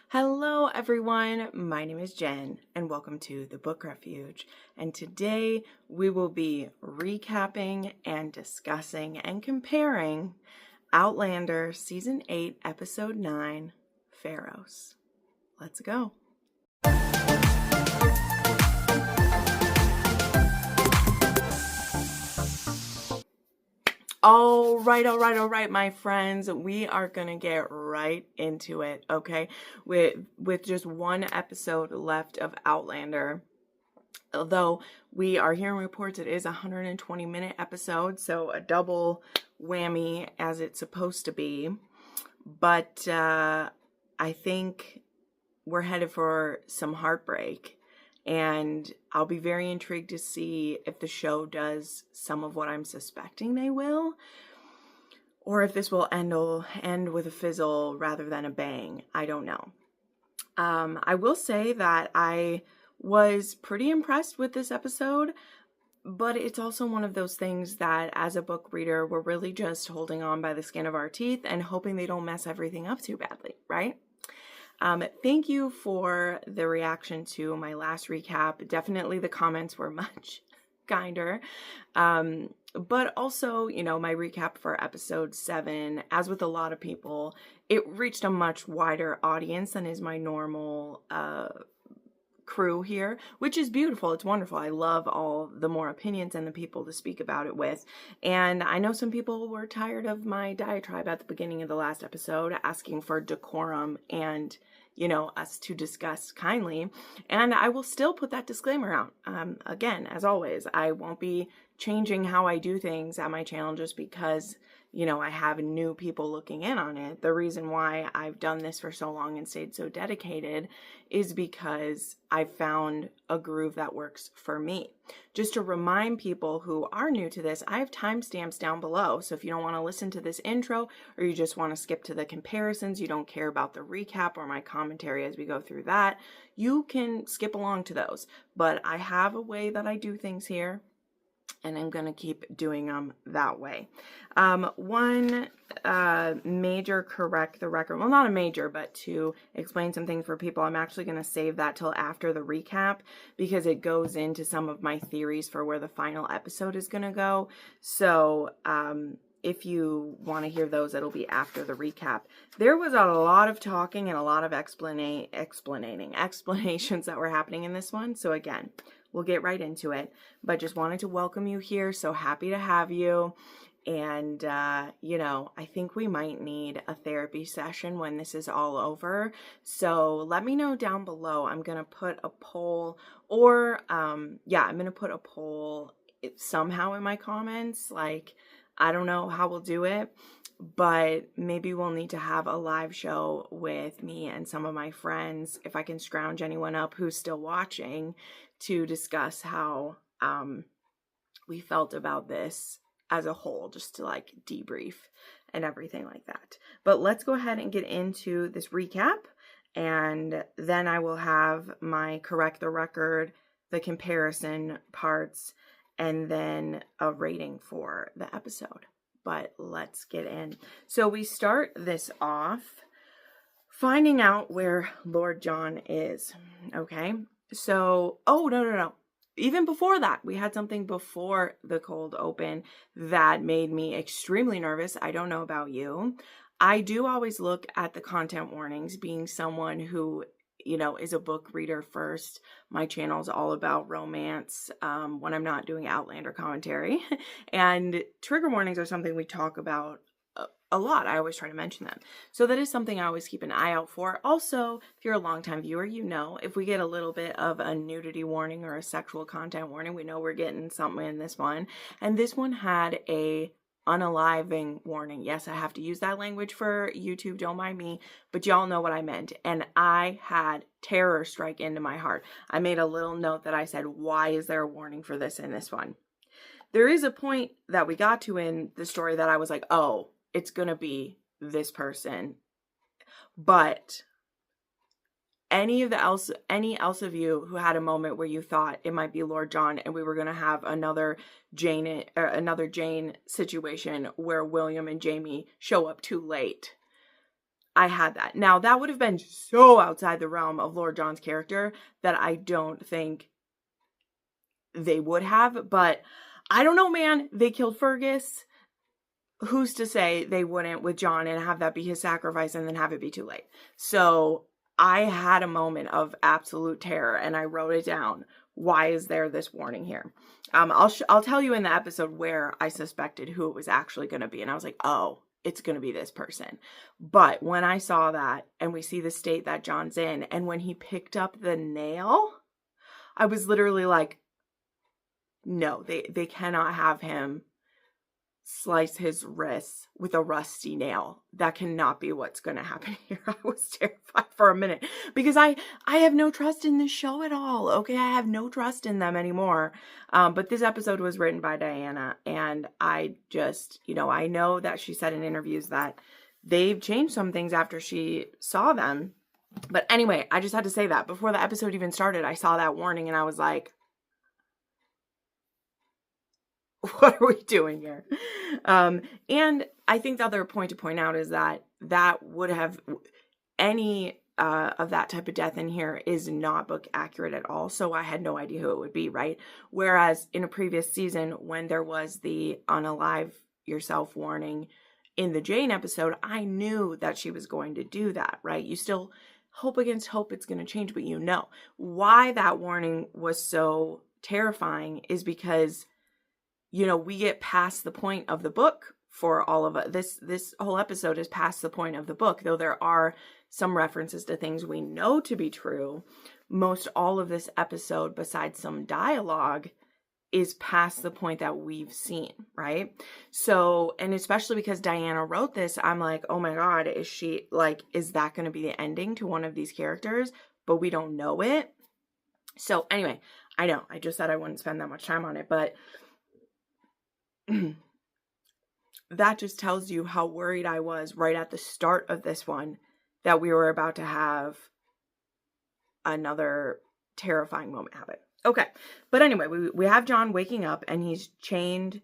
Hello everyone, my name is Jen and welcome to the Book Refuge, and today we will be recapping and discussing and comparing Outlander Season 8 Episode 9, Pharos. Let's go. All right, my friends. We are gonna get right into it, okay? With just one episode left of Outlander. Although we are hearing reports it is a 120-minute episode, so a double whammy as it's supposed to be. But I think we're headed for some heartbreak. And I'll be very intrigued to see if the show does some of what I'm suspecting they will, or if this will end with a fizzle rather than a bang. I don't know. I will say that I was pretty impressed with this episode, but it's also one of those things that as a book reader, we're really just holding on by the skin of our teeth and hoping they don't mess everything up too badly, right? Thank you for the reaction to my last recap. Definitely the comments were much kinder. But also, my recap for episode 7, as with a lot of people, it reached a much wider audience than is my normal crew here, which is beautiful. It's wonderful. I love all the more opinions and the people to speak about it with. And I know some people were tired of my diatribe at the beginning of the last episode, asking for decorum and, us to discuss kindly. And I will still put that disclaimer out. Again, as always, I won't be changing how I do things at my channel just because I have new people looking in on it. The reason why I've done this for so long and stayed so dedicated is because I found a groove that works for me. Just to remind people who are new to this, I have timestamps down below. So if you don't want to listen to this intro, or you just want to skip to the comparisons, you don't care about the recap or my commentary as we go through that, you can skip along to those. But I have a way that I do things here, and I'm going to keep doing them that way. One major correct the record, well, not a major, but to explain some things for people, I'm actually going to save that till after the recap because it goes into some of my theories for where the final episode is going to go. So if you want to hear those, it'll be after the recap. There was a lot of talking and a lot of explanations that were happening in this one. So again, we'll get right into it, but just wanted to welcome you here. So happy to have you. And, I think we might need a therapy session when this is all over. So let me know down below. I'm going to put a poll or, I'm going to put a poll somehow in my comments. Like, I don't know how we'll do it, but maybe we'll need to have a live show with me and some of my friends, if I can scrounge anyone up who's still watching, to discuss how we felt about this as a whole, just to like debrief and everything like that. But let's go ahead and get into this recap, and then I will have my correct the record, the comparison parts, and then a rating for the episode. But let's get in. So we start this off finding out where Lord John is, okay? So, oh, no. Even before that, we had something before the cold open that made me extremely nervous. I don't know about you. I do always look at the content warnings, being someone who, is a book reader first. My channel is all about romance when I'm not doing Outlander commentary. And trigger warnings are something we talk about a lot. I always try to mention them. So that is something I always keep an eye out for. Also, if you're a longtime viewer, if we get a little bit of a nudity warning or a sexual content warning, we know we're getting something in this one. And this one had a unaliving warning. Yes, I have to use that language for YouTube, don't mind me, but y'all know what I meant. And I had terror strike into my heart. I made a little note that I said, why is there a warning for this in this one? There is a point that we got to in the story that I was like, oh, it's going to be this person. But any else of you who had a moment where you thought it might be Lord John and we were going to have another Jane situation where William and Jamie show up too late, I had that. Now, that would have been so outside the realm of Lord John's character that I don't think they would have. But I don't know, man. They killed Fergus. Who's to say they wouldn't with John and have that be his sacrifice and then have it be too late? So I had a moment of absolute terror and I wrote it down. Why is there this warning here? I'll tell you in the episode where I suspected who it was actually going to be. And I was like, oh, it's going to be this person. But when I saw that and we see the state that John's in, and when he picked up the nail, I was literally like, no, they cannot have him slice his wrists with a rusty nail. That cannot be what's going to happen here. I was terrified for a minute because I have no trust in this show at all. Okay, I have no trust in them anymore. But this episode was written by Diana, and I just, I know that she said in interviews that they've changed some things after she saw them. But anyway, I just had to say that before the episode even started, I saw that warning and I was like, what are we doing here? And I think the other point to point out is that would have any of that type of death in here is not book accurate at all. So I had no idea who it would be, right? Whereas in a previous season, when there was the unalive yourself warning in the Jane episode, I knew that she was going to do that, right? You still hope against hope it's going to change, but why that warning was so terrifying is because we get past the point of the book for all of it. This whole episode is past the point of the book, though there are some references to things we know to be true. Most all of this episode, besides some dialogue, is past the point that we've seen, right? So, and especially because Diana wrote this, I'm like, oh my God, is that going to be the ending to one of these characters? But we don't know it. So anyway, I know, I just said I wouldn't spend that much time on it, but that just tells you how worried I was right at the start of this one that we were about to have another terrifying moment happen. Okay, but anyway, we have John waking up and he's chained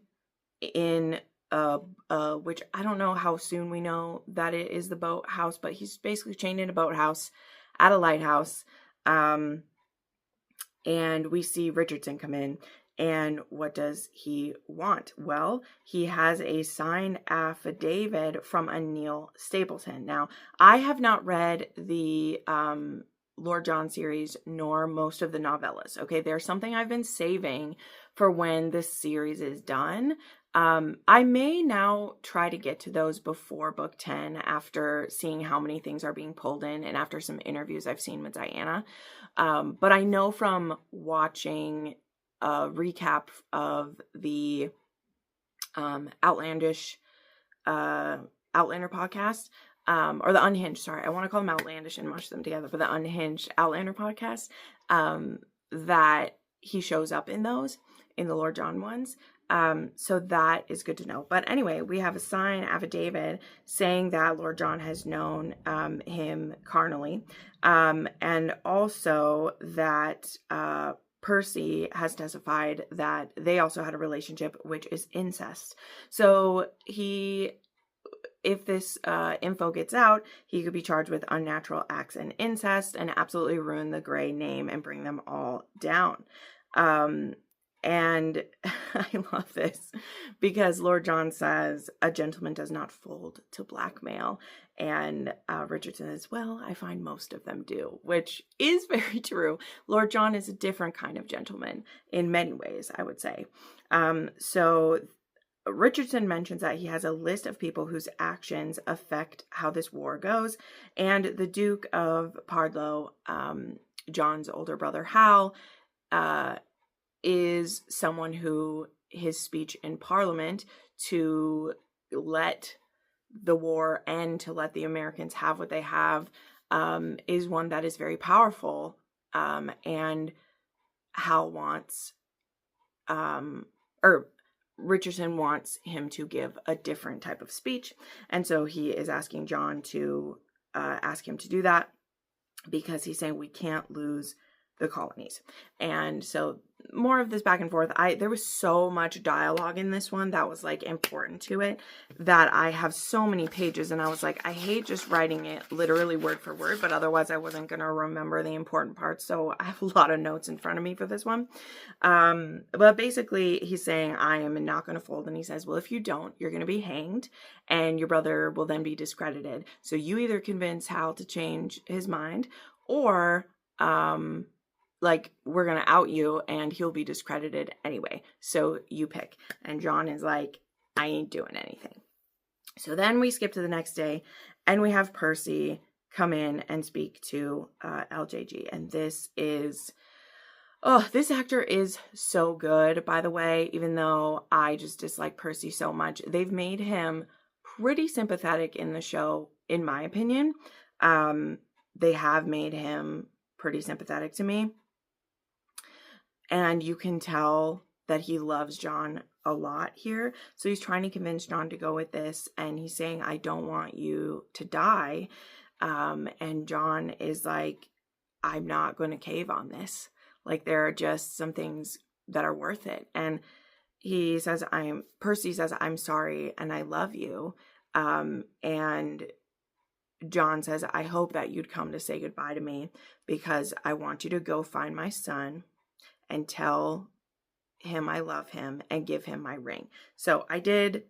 in which I don't know how soon we know that it is the boathouse, but he's basically chained in a boathouse at a lighthouse. And we see Richardson come in. And what does he want? Well, he has a signed affidavit from a Neil Stapleton. Now, I have not read the Lord John series nor most of the novellas. Okay, there's something I've been saving for when this series is done. I may now try to get to those before book 10 after seeing how many things are being pulled in and after some interviews I've seen with Diana. But I know from watching a recap of the Outlander podcast, or the Unhinged, sorry. I want to call them Outlandish and mush them together, but the Unhinged Outlander podcast, that he shows up in those, in the Lord John ones. So that is good to know. But anyway, we have a signed affidavit saying that Lord John has known him carnally, and also that Percy has testified that they also had a relationship, which is incest. So if this info gets out, he could be charged with unnatural acts and incest and absolutely ruin the Grey name and bring them all down. And I love this because Lord John says a gentleman does not fold to blackmail. And Richardson says, well, I find most of them do, which is very true. Lord John is a different kind of gentleman in many ways, I would say. So Richardson mentions that he has a list of people whose actions affect how this war goes. And the Duke of Pardlow, John's older brother Hal, is someone who his speech in Parliament to let the war end, to let the Americans have what they have, is one that is very powerful. And Hal wants, Richardson wants him to give a different type of speech. And so he is asking John to ask him to do that because he's saying we can't lose the colonies. And so more of this back and forth. There was so much dialogue in this one that was like important to it that I have so many pages, and I was like, I hate just writing it literally word for word, but otherwise I wasn't going to remember the important parts. So I have a lot of notes in front of me for this one. But basically he's saying, I am not going to fold. And he says, well, if you don't, you're going to be hanged and your brother will then be discredited. So you either convince Hal to change his mind, or, like, we're going to out you and he'll be discredited anyway. So you pick. And John is like, I ain't doing anything. So then we skip to the next day and we have Percy come in and speak to LJG. And this actor is so good, by the way, even though I just dislike Percy so much. They've made him pretty sympathetic in the show, in my opinion. They have made him pretty sympathetic to me. And you can tell that he loves John a lot here. So he's trying to convince John to go with this. And he's saying, I don't want you to die. And John is like, I'm not going to cave on this. Like, there are just some things that are worth it. And he says, Percy says, I'm sorry and I love you. And John says, I hope that you'd come to say goodbye to me, because I want you to go find my son and tell him I love him and give him my ring. So I did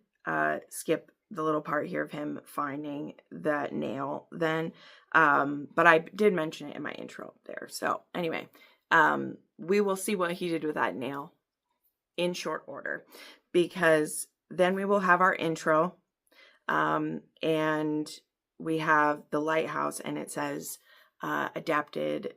skip the little part here of him finding that nail then, but I did mention it in my intro there. So anyway, we will see what he did with that nail in short order, because then we will have our intro, and we have the lighthouse, and it says adapted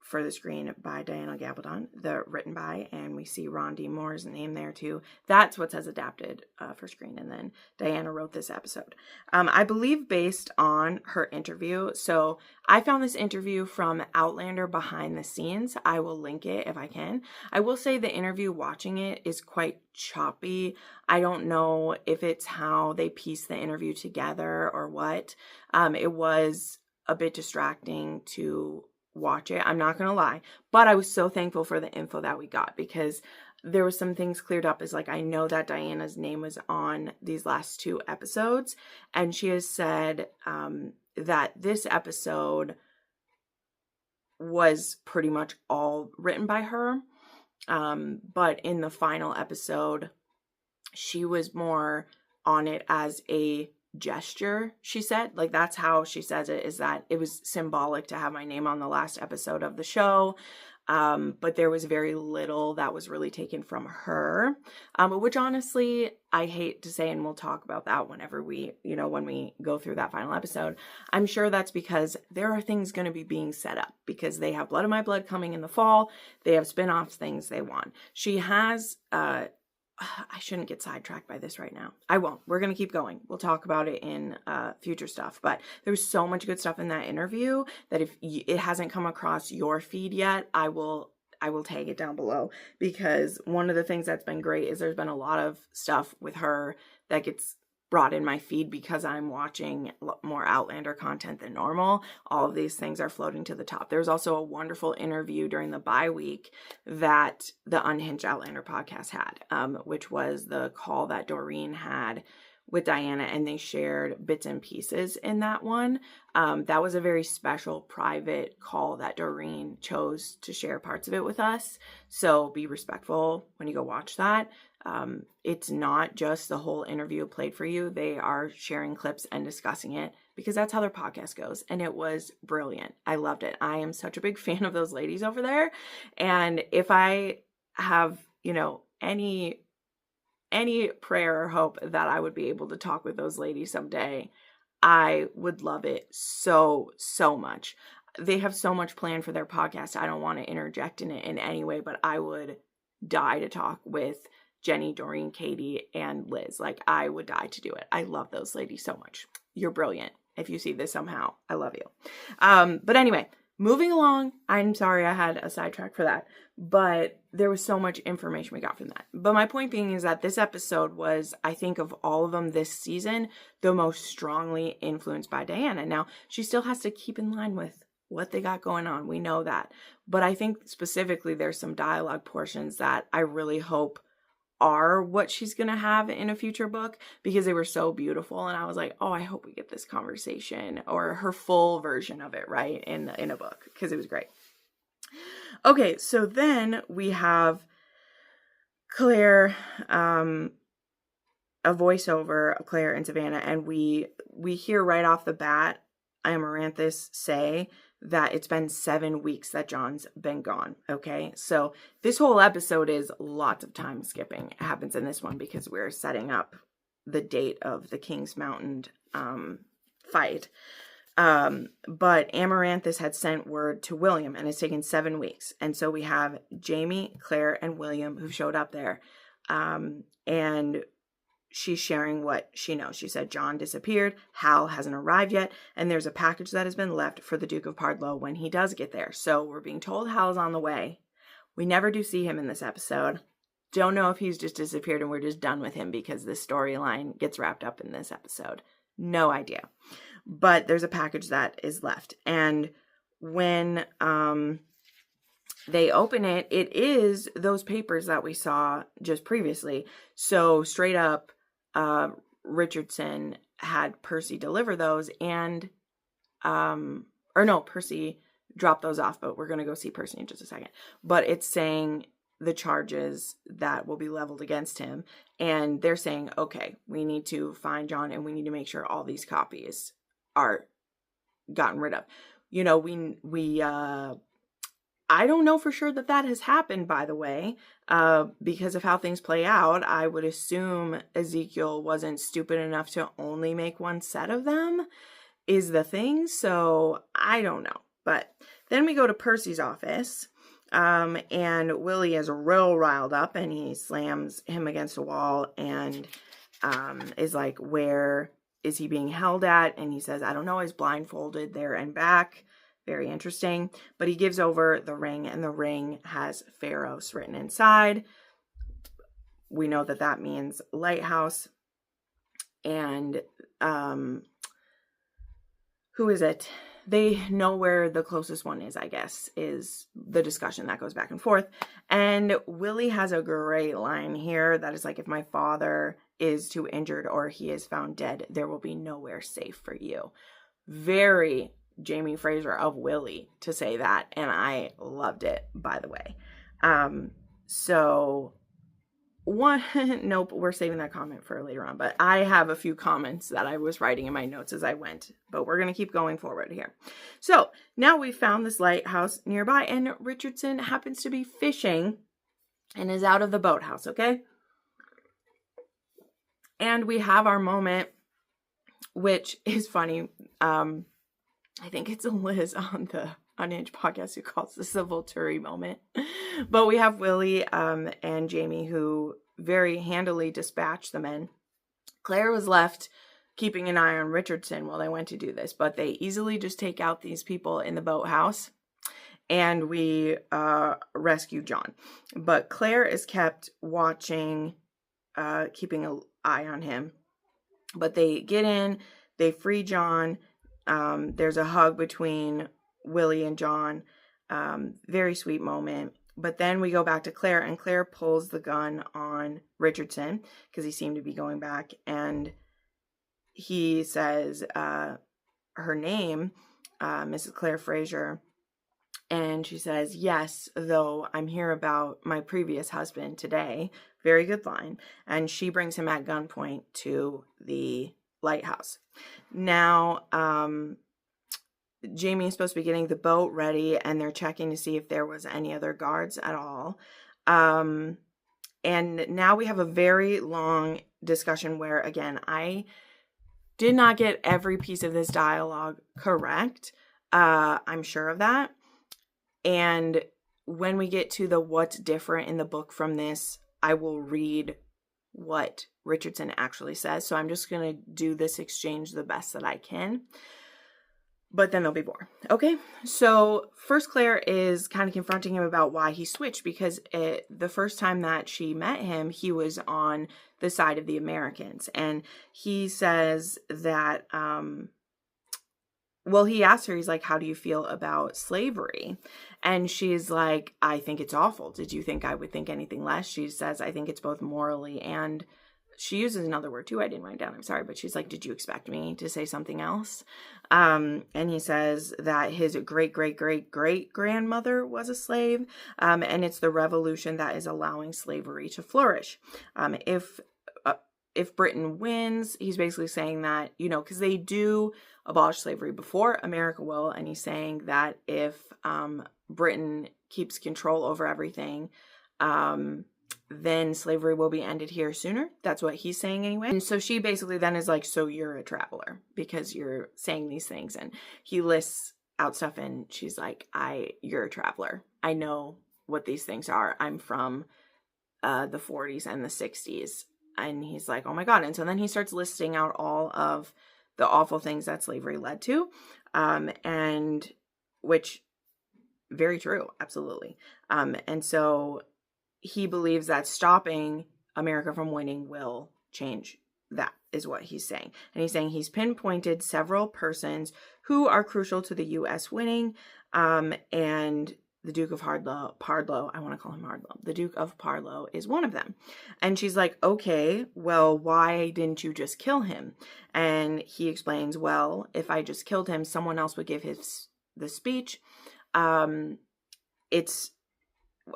for the screen by Diana Gabaldon, written by, and we see Ron D. Moore's name there too. That's what says adapted for screen, and then Diana wrote this episode. I believe based on her interview. So I found this interview from Outlander behind the scenes. I will link it if I can. I will say the interview, watching it, is quite choppy. I don't know if it's how they piece the interview together or what. It was a bit distracting to watch it, I'm not gonna lie, but I was so thankful for the info that we got, because there was some things cleared up. Is like, I know that Diana's name was on these last 2 episodes, and she has said that this episode was pretty much all written by her, but in the final episode she was more on it as a gesture, she said. Like, that's how she says it, is that it was symbolic to have my name on the last episode of the show, but there was very little that was really taken from her, which honestly I hate to say, and we'll talk about that whenever we, when we go through that final episode. I'm sure that's because there are things going to be being set up, because they have Blood of My Blood coming in the fall, they have spin-offs, things they want. She has I shouldn't get sidetracked by this right now. I won't. We're going to keep going. We'll talk about it in future stuff. But there's so much good stuff in that interview that if it hasn't come across your feed yet, I will tag it down below, because one of the things that's been great is there's been a lot of stuff with her that gets brought in my feed because I'm watching more Outlander content than normal. All of these things are floating to the top. There's also a wonderful interview during the bye week that the Unhinged Outlander podcast had, which was the call that Doreen had with Diana, and they shared bits and pieces in that one. That was a very special private call that Doreen chose to share parts of it with us. So be respectful when you go watch that. It's not just the whole interview played for you. They are sharing clips and discussing it, because that's how their podcast goes. And it was brilliant. I loved it. I am such a big fan of those ladies over there. And if I have, any prayer or hope that I would be able to talk with those ladies someday, I would love it so, so much. They have so much planned for their podcast. I don't want to interject in it in any way, but I would die to talk with Jenny, Doreen, Katie, and Liz. Like, I would die to do it. I love those ladies so much. You're brilliant. If you see this somehow, I love you. But anyway, moving along. I'm sorry I had a sidetrack for that, but there was so much information we got from that. But my point being is that this episode was, I think, of all of them this season, the most strongly influenced by Diana. Now, she still has to keep in line with what they got going on. We know that. But I think specifically there's some dialogue portions that I really hope are what she's going to have in a future book, because they were so beautiful. And I was like, oh, I hope we get this conversation or her full version of it, right, in a book, because it was great. Okay, so then we have Claire, a voiceover of Claire and Savannah, and we hear right off the bat Amaranthus say that it's been 7 weeks that John's been gone. Okay, so this whole episode is lots of time skipping. It happens in this one because we're setting up the date of the King's Mountain fight. But Amaranthus had sent word to William, and it's taken 7 weeks. And so we have Jamie, Claire, and William who showed up there. And she's sharing what she knows. She said John disappeared, Hal hasn't arrived yet, and there's a package that has been left for the Duke of Pardlow when he does get there. So we're being told Hal's on the way. We never do see him in this episode. Don't know if he's just disappeared and we're just done with him because this storyline gets wrapped up in this episode. No idea. But there's a package that is left. And when they open it, it is those papers that we saw just previously. So straight up, Richardson had Percy deliver those, and Percy dropped those off, but we're going to go see Percy in just a second. But it's saying the charges that will be leveled against him, and they're saying, okay, we need to find John and we need to make sure all these copies are gotten rid of. You know, I don't know for sure that has happened, by the way, because of how things play out. I would assume Ezekiel wasn't stupid enough to only make one set of them, is the thing. So I don't know. But then we go to Percy's office, and Willie is real riled up, and he slams him against a wall and is like, where is he being held at? And he says, I don't know, he's blindfolded there and back. Very interesting. But he gives over the ring, and the ring has Pharos written inside. We know that means lighthouse. And who is it? They know where the closest one is, I guess, is the discussion that goes back and forth. And Willie has a great line here that is like, if my father is too injured or he is found dead, there will be nowhere safe for you. Very Jamie Fraser of Willie to say that, and I loved it, by the way. Nope, we're saving that comment for later on, but I have a few comments that I was writing in my notes as I went, but we're going to keep going forward here. So now we found this lighthouse nearby, and Richardson happens to be fishing and is out of the boathouse, okay? And we have our moment, which is funny. I think it's Liz on the Unhinged podcast who calls this a Volturi moment. But we have Willie and Jamie who very handily dispatch the men. Claire was left keeping an eye on Richardson while they went to do this, but they easily just take out these people in the boathouse, and we rescue John. But Claire is kept watching, keeping an eye on him. But they get in, they free John. There's a hug between Willie and John. Very sweet moment. But then we go back to Claire, and Claire pulls the gun on Richardson because he seemed to be going back, and he says her name, Mrs. Claire Fraser, and she says, yes, though I'm here about my previous husband today. Very good line. And she brings him at gunpoint to the lighthouse. Now, Jamie is supposed to be getting the boat ready, and they're checking to see if there was any other guards at all. And now we have a very long discussion where, again, I did not get every piece of this dialogue correct. I'm sure of that. And when we get to the what's different in the book from this, I will read what Richardson actually says. So I'm just going to do this exchange the best that I can. But then there'll be more. Okay, so first Claire is kind of confronting him about why he switched, because the first time that she met him, he was on the side of the Americans. And he says that well, he asked her, he's like, how do you feel about slavery? And she's like, I think it's awful. Did you think I would think anything less? She says, I think it's both morally and, she uses another word too, I didn't write down, I'm sorry, but she's like, did you expect me to say something else? And he says that his great-great-great-great-grandmother was a slave, and it's the revolution that is allowing slavery to flourish. If Britain wins, he's basically saying that, you know, because they do abolish slavery before America will, and he's saying that if Britain keeps control over everything, then slavery will be ended here sooner. That's what he's saying anyway. And so she basically then is like, so you're a traveler because you're saying these things. And he lists out stuff and she's like, you're a traveler. I know what these things are. I'm from the 40s and the 60s. And he's like, oh my God. And so then he starts listing out all of the awful things that slavery led to. And which, very true, absolutely. And so he believes that stopping America from winning will change. That is what he's saying. And he's saying he's pinpointed several persons who are crucial to the U.S. winning. And the Duke of Parlow, I want to call him Hardlow. The Duke of Parlow is one of them. And she's like, okay, well, why didn't you just kill him? And he explains, well, if I just killed him, someone else would give the speech.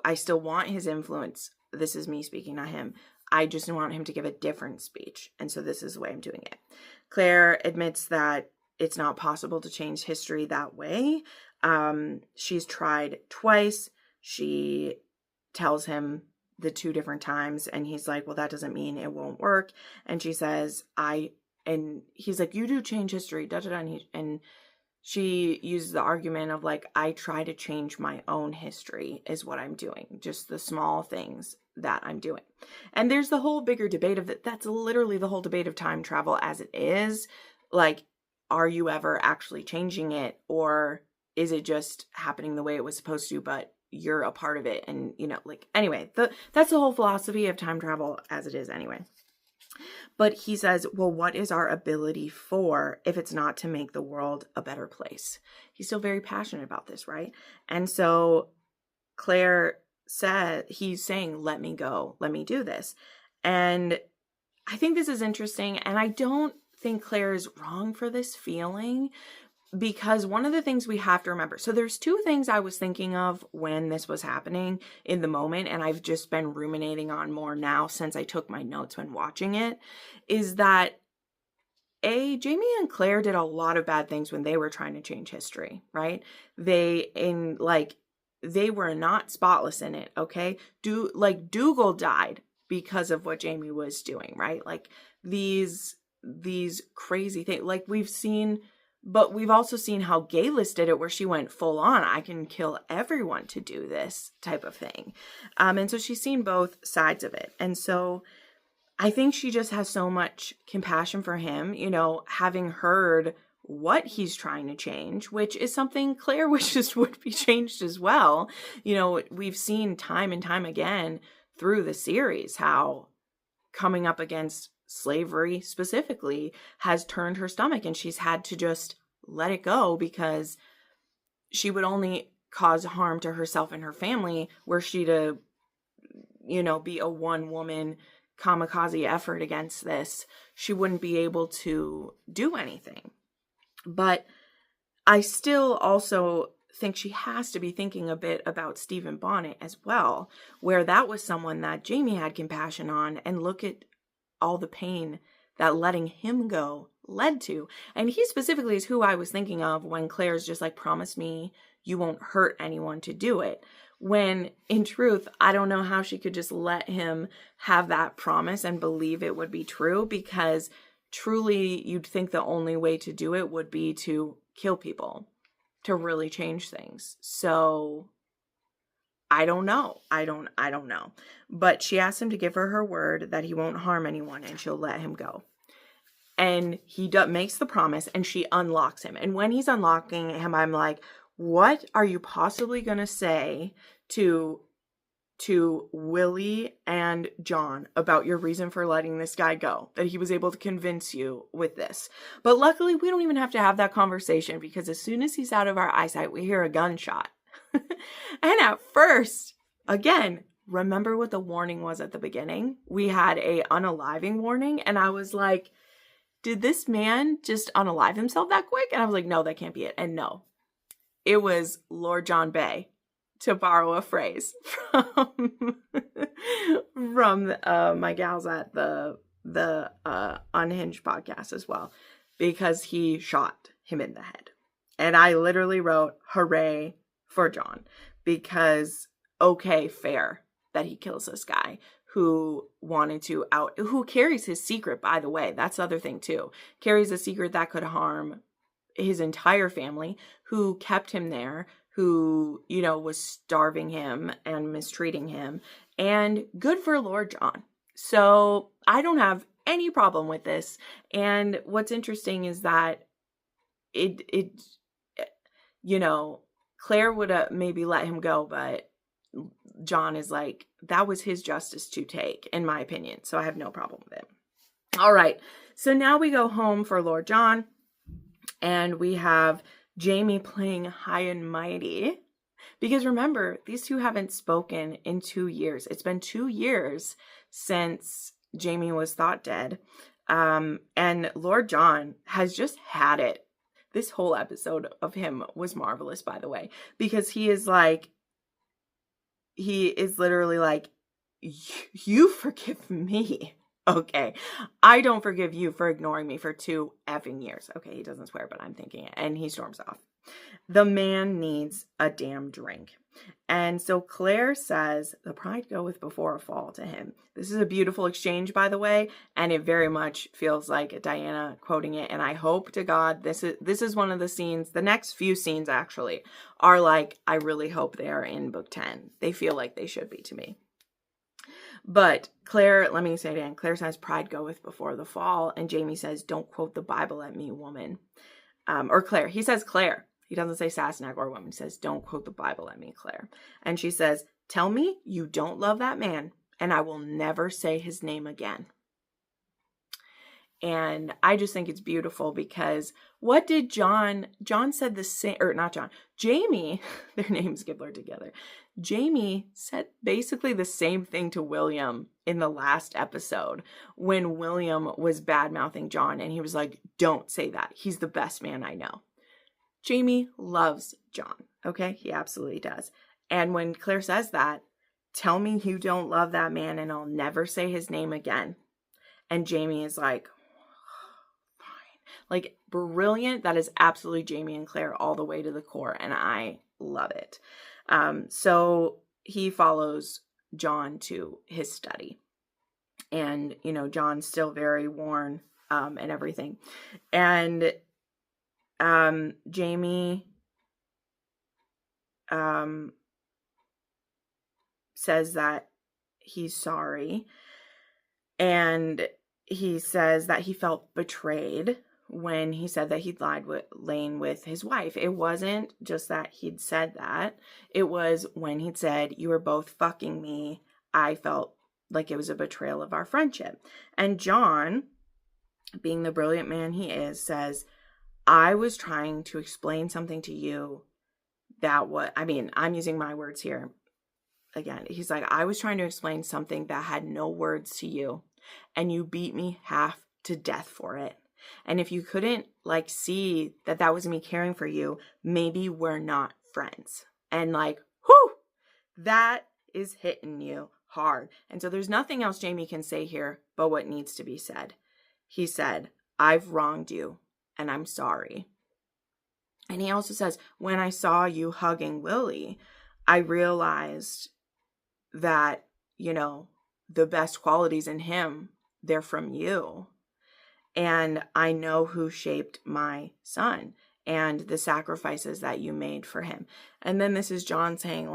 I still want his influence. This is me speaking, not him. I just want him to give a different speech. And so this is the way I'm doing it. Claire admits that it's not possible to change history that way. She's tried twice. She tells him the 2 different times and he's like, well, that doesn't mean it won't work. And she says, and he's like, you do change history, da da da. And she uses the argument of like, I try to change my own history is what I'm doing. Just the small things that I'm doing. And there's the whole bigger debate of that. That's literally the whole debate of time travel as it is. Like, are you ever actually changing it? Or is it just happening the way it was supposed to, but you're a part of it? And, you know, like, anyway, that's the whole philosophy of time travel as it is anyway. But he says, well, what is our ability for if it's not to make the world a better place? He's still very passionate about this, right? And so Claire said, he's saying, let me go, let me do this. And I think this is interesting. And I don't think Claire is wrong for this feeling, because one of the things we have to remember, so there's 2 things I was thinking of when this was happening in the moment, and I've just been ruminating on more now since I took my notes when watching it, is that Jamie and Claire did a lot of bad things when they were trying to change history, right? They were not spotless in it, okay? Dougal died because of what Jamie was doing, right? Like these crazy things, like we've seen. But we've also seen how Gayless did it, where she went full on, I can kill everyone to do this type of thing. And so she's seen both sides of it. And so I think she just has so much compassion for him, you know, having heard what he's trying to change, which is something Claire wishes would be changed as well. You know, we've seen time and time again through the series how coming up against slavery specifically has turned her stomach, and she's had to just let it go because she would only cause harm to herself and her family were she to, you know, be a one-woman kamikaze effort against this. She wouldn't be able to do anything. But I still also think she has to be thinking a bit about Stephen Bonnet as well, where that was someone that Jamie had compassion on, and look at all the pain that letting him go led to. And he specifically is who I was thinking of when Claire's just like, promise me you won't hurt anyone to do it. When in truth, I don't know how she could just let him have that promise and believe it would be true, because truly you'd think the only way to do it would be to kill people to really change things. So I don't know. I don't know. But she asked him to give her word that he won't harm anyone and she'll let him go. And he makes the promise and she unlocks him. And when he's unlocking him, I'm like, what are you possibly going to say to to Willie and John about your reason for letting this guy go, that he was able to convince you with this. But luckily, we don't even have to have that conversation, because as soon as he's out of our eyesight, we hear a gunshot. And at first, again, remember what the warning was at the beginning? We had a unaliving warning, and I was like, did this man just unalive himself that quick? And I was like, no, that can't be it. And no, it was Lord John Bay, to borrow a phrase from my gals at the Unhinged podcast as well, because he shot him in the head. And I literally wrote, hooray for John, because okay, fair that he kills this guy who wanted to who carries his secret, by the way. That's the other thing too. Carries a secret that could harm his entire family, who kept him there, who, you know, was starving him and mistreating him. And good for Lord John. So I don't have any problem with this. And what's interesting is that it you know, Claire would have maybe let him go, but John is like, that was his justice to take, in my opinion. So I have no problem with it. All right. So now we go home for Lord John, and we have Jamie playing high and mighty, because remember, these two haven't spoken in 2 years. It's been 2 years since Jamie was thought dead. And Lord John has just had it. This whole episode of him was marvelous, by the way, because he is literally like, you forgive me. Okay. I don't forgive you for ignoring me for 2 effing years. Okay. He doesn't swear, but I'm thinking it. And he storms off. The man needs a damn drink. And so Claire says, the pride goeth before a fall to him. This is a beautiful exchange, by the way. And it very much feels like Diana quoting it. And I hope to God, this is one of the scenes, the next few scenes actually are like, I really hope they are in book 10. They feel like they should be to me. But Claire, let me say it again. Claire says, pride goeth before the fall. And Jamie says, don't quote the Bible at me, woman. Or Claire. He says Claire. He doesn't say Sassenach or woman. He says, don't quote the Bible at me, Claire. And she says, tell me you don't love that man, and I will never say his name again. And I just think it's beautiful, because what did John said the same, or not John, Jamie, their names get blurred together. Jamie said basically the same thing to William in the last episode, when William was bad-mouthing John, and he was like, don't say that. He's the best man I know. Jamie loves John, okay? He absolutely does. And when Claire says that, tell me you don't love that man and I'll never say his name again. And Jamie is like, fine. Like, brilliant. That is absolutely Jamie and Claire all the way to the core, and I love it. So he follows John to his study. And, you know, John's still very worn and everything. And Jamie says that he's sorry, and he says that he felt betrayed when he said that he'd lain with his wife. It wasn't just that he'd said that. It was when he'd said, you were both fucking me. I felt like it was a betrayal of our friendship. And John, being the brilliant man he is, says, I was trying to explain something to you that I'm using my words here. Again, he's like, I was trying to explain something that had no words to you, and you beat me half to death for it. And if you couldn't see that was me caring for you, maybe we're not friends. And whew, that is hitting you hard. And so there's nothing else Jamie can say here but what needs to be said. He said, I've wronged you, and I'm sorry. And he also says, when I saw you hugging Willie, I realized that, the best qualities in him, they're from you. And I know who shaped my son and the sacrifices that you made for him. And then this is John saying,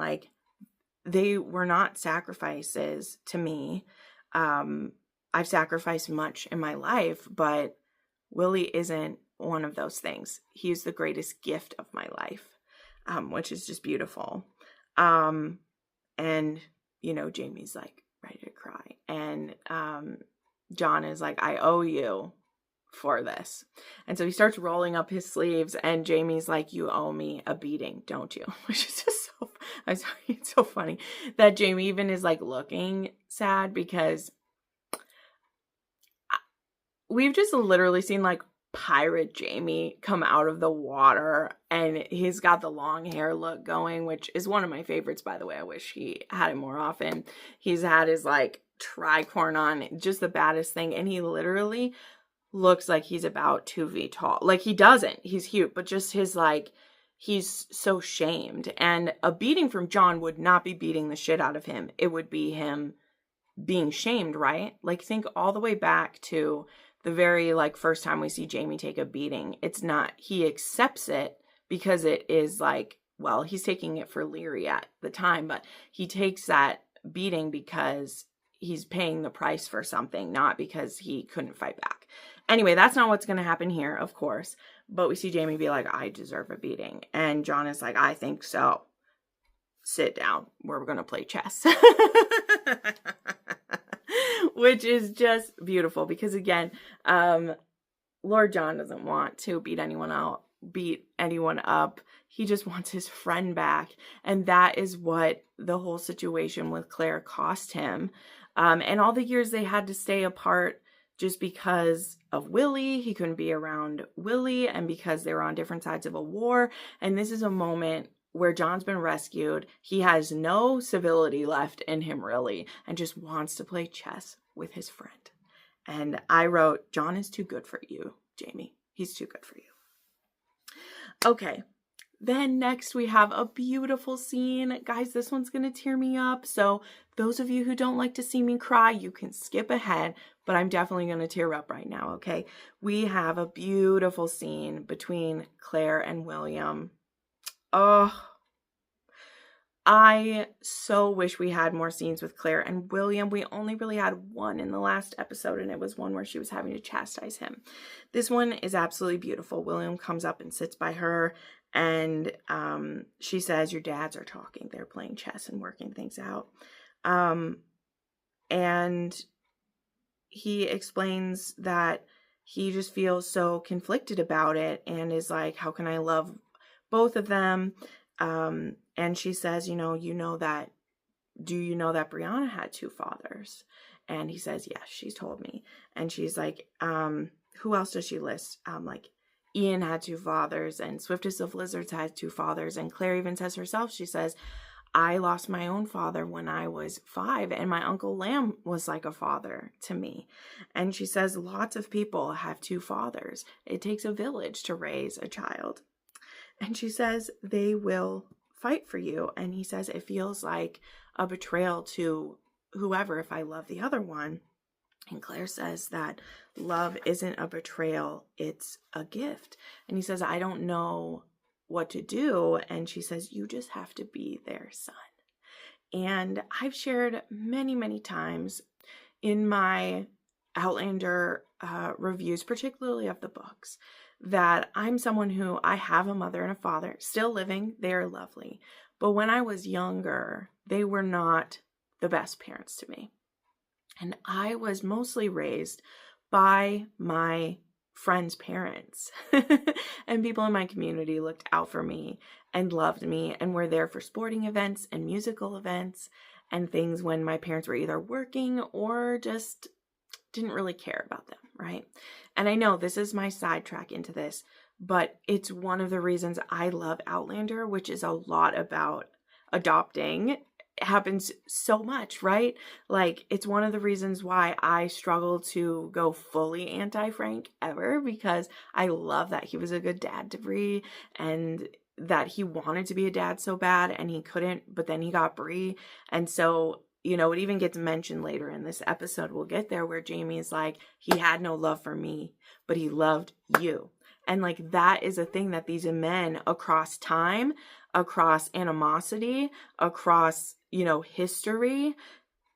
they were not sacrifices to me. I've sacrificed much in my life, but Willie isn't one of those things. He's the greatest gift of my life, which is just beautiful. And Jamie's like ready to cry. And John is like, I owe you for this. And so he starts rolling up his sleeves, and Jamie's like, you owe me a beating, don't you? Which is just I'm sorry, it's so funny that Jamie even is like looking sad, because we've just literally seen like pirate Jamie come out of the water, and he's got the long hair look going, which is one of my favorites, by the way. I wish he had it more often. He's had his like tricorn on, just the baddest thing, and he literally looks like he's about 2 feet tall. Like, he doesn't, he's cute, but just his like, he's so shamed. And a beating from John would not be beating the shit out of him. It would be him being shamed, right? Like, think all the way back to the very like first time we see Jamie take a beating. It's not, he accepts it because it is like, well, he's taking it for Leary at the time, but he takes that beating because he's paying the price for something, not because he couldn't fight back. Anyway, that's not what's going to happen here, of course. But we see Jamie be like, I deserve a beating. And John is like, I think so. Sit down. We're going to play chess. Which is just beautiful, because again, Lord John doesn't want to beat anyone up. He just wants his friend back. And that is what the whole situation with Claire cost him. And all the years they had to stay apart just because of Willie. He couldn't be around Willie, and because they were on different sides of a war. And this is a moment where John's been rescued. He has no civility left in him, really, and just wants to play chess with his friend. And I wrote, John is too good for you, Jamie. He's too good for you. Okay. Then next we have a beautiful scene. Guys, this one's going to tear me up. So those of you who don't like to see me cry, you can skip ahead, but I'm definitely going to tear up right now, okay? We have a beautiful scene between Claire and William. Oh, I so wish we had more scenes with Claire and William. We only really had one in the last episode, and it was one where she was having to chastise him. This one is absolutely beautiful. William comes up and sits by her, and she says, your dads are talking. They're playing chess and working things out. And he explains that he just feels so conflicted about it, and is like, how can I love both of them? And she says, do you know that Brianna had 2 fathers? And he says, yes, she's told me. And she's like, who else does she list? Like, Ian had 2 fathers, and Swiftest of Lizards had 2 fathers. And Claire even says herself, she says, I lost my own father when I was 5, and my Uncle Lamb was like a father to me. And she says, lots of people have 2 fathers. It takes a village to raise a child. And she says, they will fight for you. And he says, it feels like a betrayal to whoever if I love the other one. And Claire says that love isn't a betrayal, it's a gift. And he says, I don't know what to do. And she says, you just have to be their son. And I've shared many, many times in my Outlander reviews, particularly of the books, that I'm someone who, I have a mother and a father still living. They're lovely. But when I was younger, they were not the best parents to me. And I was mostly raised by my friends' parents. And people in my community looked out for me and loved me and were there for sporting events and musical events and things when my parents were either working or just didn't really care about them, right? And I know this is my sidetrack into this, but it's one of the reasons I love Outlander, which is a lot about adopting. It happens so much, right? Like, it's one of the reasons why I struggle to go fully anti-Frank ever, because I love that he was a good dad to Bree, and that he wanted to be a dad so bad and he couldn't, but then he got Bree. And so, it even gets mentioned later in this episode, we'll get there, where Jamie is like, he had no love for me, but he loved you. And like, that is a thing that these men across time, across animosity, across, history,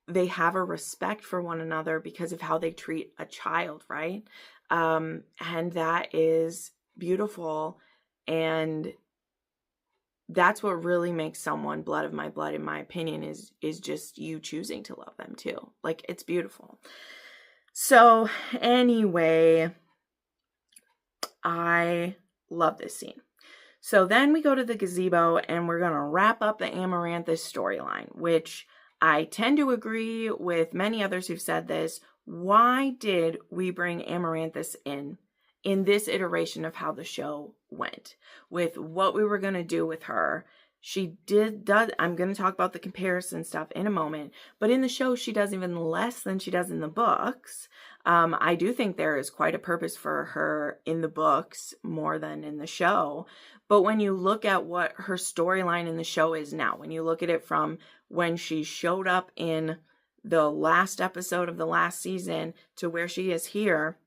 they have a respect for one another because of how they treat a child, right? And that is beautiful. And that's what really makes someone blood of my blood, in my opinion, is just you choosing to love them too. Like, it's beautiful. So anyway, I love this scene. So then we go to the gazebo and we're going to wrap up the Amaranthus storyline, which I tend to agree with many others who've said this. Why did we bring Amaranthus in this iteration of how the show went, with what we were going to do with her? I'm going to talk about the comparison stuff in a moment, but in the show, she does even less than she does in the books. I do think there is quite a purpose for her in the books more than in the show. But when you look at what her storyline in the show is now, when you look at it from when she showed up in the last episode of the last season to where she is here,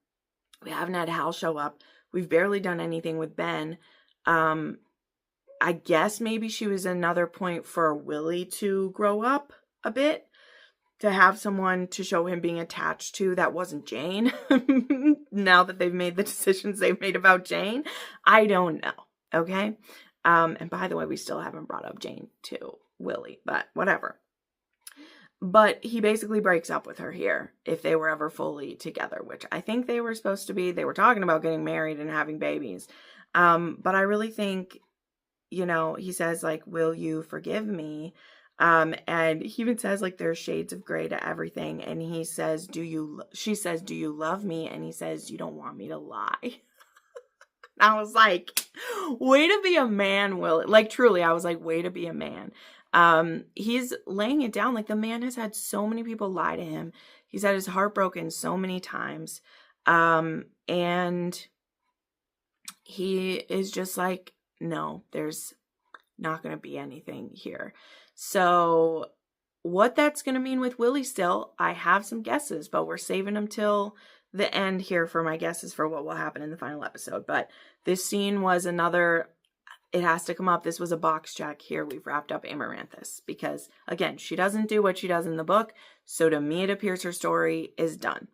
we haven't had Hal show up. We've barely done anything with Ben. I guess maybe she was another point for Willie to grow up a bit, to have someone to show him being attached to that wasn't Jane. Now that they've made the decisions they've made about Jane, I don't know. Okay. And by the way, we still haven't brought up Jane to Willie, but whatever. But he basically breaks up with her here if they were ever fully together, which I think they were supposed to be. They were talking about getting married and having babies. But I really think, you know, he says, like, will you forgive me? And he even says, like, there's shades of gray to everything. And she says, do you love me? And he says, you don't want me to lie. I was like, way to be a man, Will. Like, truly, I was like, way to be a man. He's laying it down. Like, the man has had so many people lie to him. He's had his heart broken so many times. And he is just like, no, there's not going to be anything here. So what that's going to mean with Willie still, I have some guesses, but we're saving them till the end here for my guesses for what will happen in the final episode. But this scene was another, it has to come up. This was a box check here. We've wrapped up Amaranthus because, again, she doesn't do what she does in the book. So to me, it appears her story is done.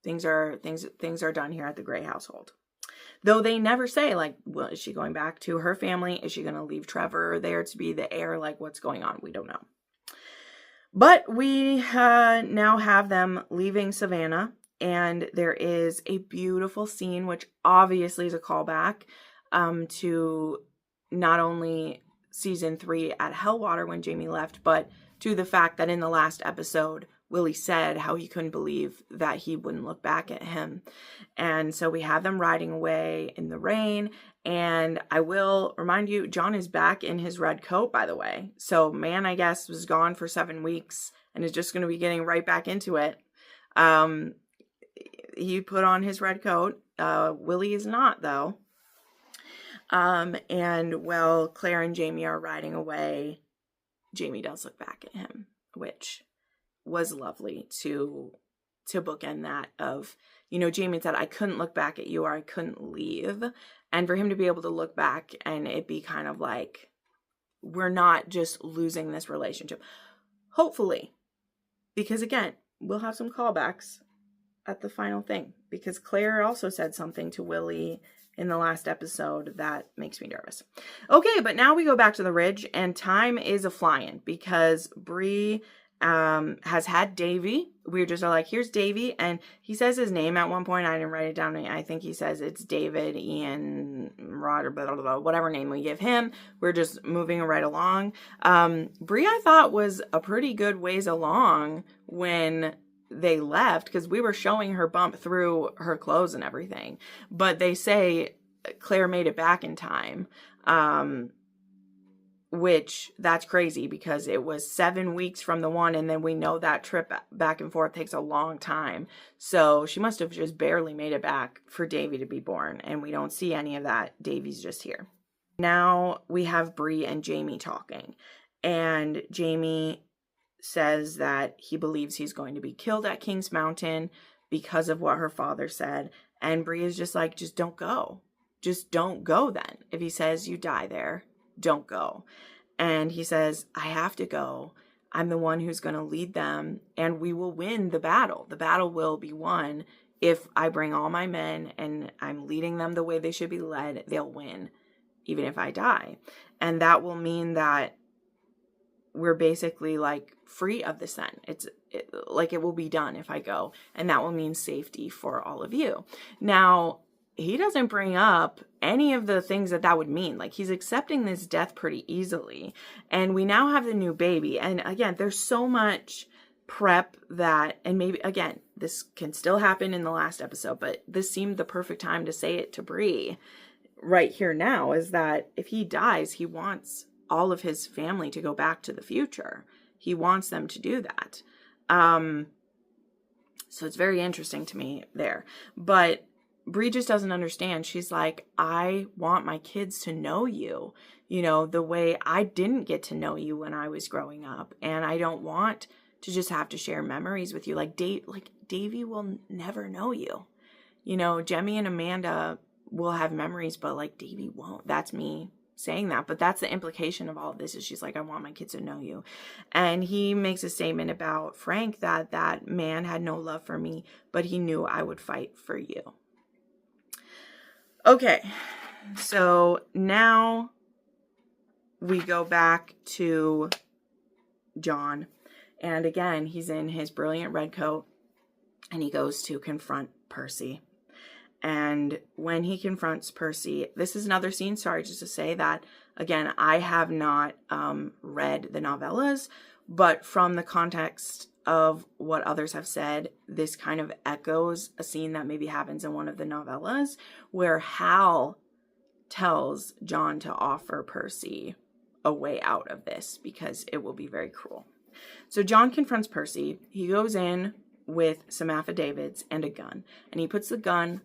Things are done here at the Grey household. Though they never say, like, well, is she going back to her family? Is she going to leave Trevor there to be the heir? Like, what's going on? We don't know. But we now have them leaving Savannah, and there is a beautiful scene, which obviously is a callback to not only season 3 at Hellwater when Jamie left, but to the fact that in the last episode, Willie said how he couldn't believe that he wouldn't look back at him. And so we have them riding away in the rain. And I will remind you, John is back in his red coat, by the way. So man, I guess, was gone for 7 weeks and is just going to be getting right back into it. He put on his red coat. Willie is not, though. And while Claire and Jamie are riding away, Jamie does look back at him, which was lovely to bookend that of, you know, Jamie said, I couldn't look back at you or I couldn't leave. And for him to be able to look back and it be kind of like, we're not just losing this relationship. Hopefully. Because again, we'll have some callbacks at the final thing. Because Claire also said something to Willie in the last episode that makes me nervous. Okay, but now we go back to the Ridge and time is a-flying because Bree has had Davy. We just are like, here's Davy, and he says his name at one point. I didn't write it down. I think he says it's David, Ian, Rod, or blah, blah, blah, whatever name we give him. We're just moving right along. Bree, I thought, was a pretty good ways along when they left because we were showing her bump through her clothes and everything. But they say Claire made it back in time. Which that's crazy because it was 7 weeks from the one. And then we know that trip back and forth takes a long time. So she must have just barely made it back for Davy to be born. And we don't see any of that. Davy's just here. Now we have Bree and Jamie talking. And Jamie says that he believes he's going to be killed at King's Mountain because of what her father said. And Bree is just like, just don't go. Just don't go then. If he says you die there, don't go. And he says, I have to go. I'm the one who's going to lead them and we will win the battle. The battle will be won if I bring all my men and I'm leading them the way they should be led. They'll win. even if I die. And that will mean that we're basically like free of the sin. It will be done if I go, and that will mean safety for all of you. Now, he doesn't bring up any of the things that would mean. Like, he's accepting this death pretty easily, and we now have the new baby. And again, there's so much prep that, and maybe again, this can still happen in the last episode, but this seemed the perfect time to say it to Bree right here now, is that if he dies, he wants all of his family to go back to the future. He wants them to do that. So it's very interesting to me there. But Bree just doesn't understand. She's like, I want my kids to know you, the way I didn't get to know you when I was growing up. And I don't want to just have to share memories with you. Like Davy will never know you. Jemmy and Amanda will have memories, but like Davy won't. That's me saying that, but that's the implication of all of this, is she's like, I want my kids to know you. And he makes a statement about Frank that man had no love for me, but he knew I would fight for you. Okay, so now we go back to John, and again, he's in his brilliant red coat, and he goes to confront Percy. And when he confronts Percy, this is another scene, sorry, just to say that, again, I have not read the novellas, but from the context of what others have said, this kind of echoes a scene that maybe happens in one of the novellas, where Hal tells John to offer Percy a way out of this, because it will be very cruel. So John confronts Percy. He goes in with some affidavits and a gun, and he puts the gun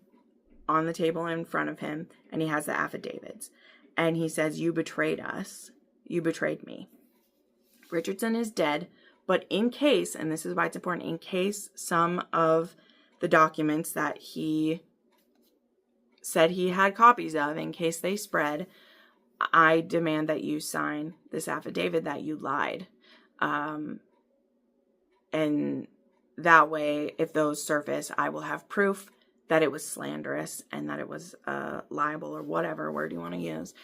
on the table in front of him, and he has the affidavits, and he says, you betrayed us, you betrayed me. Richardson is dead, but in case, and this is why it's important, in case some of the documents that he said he had copies of, in case they spread, I demand that you sign this affidavit that you lied. And that way, if those surface, I will have proof that it was slanderous and that it was libel, or whatever word you want to use,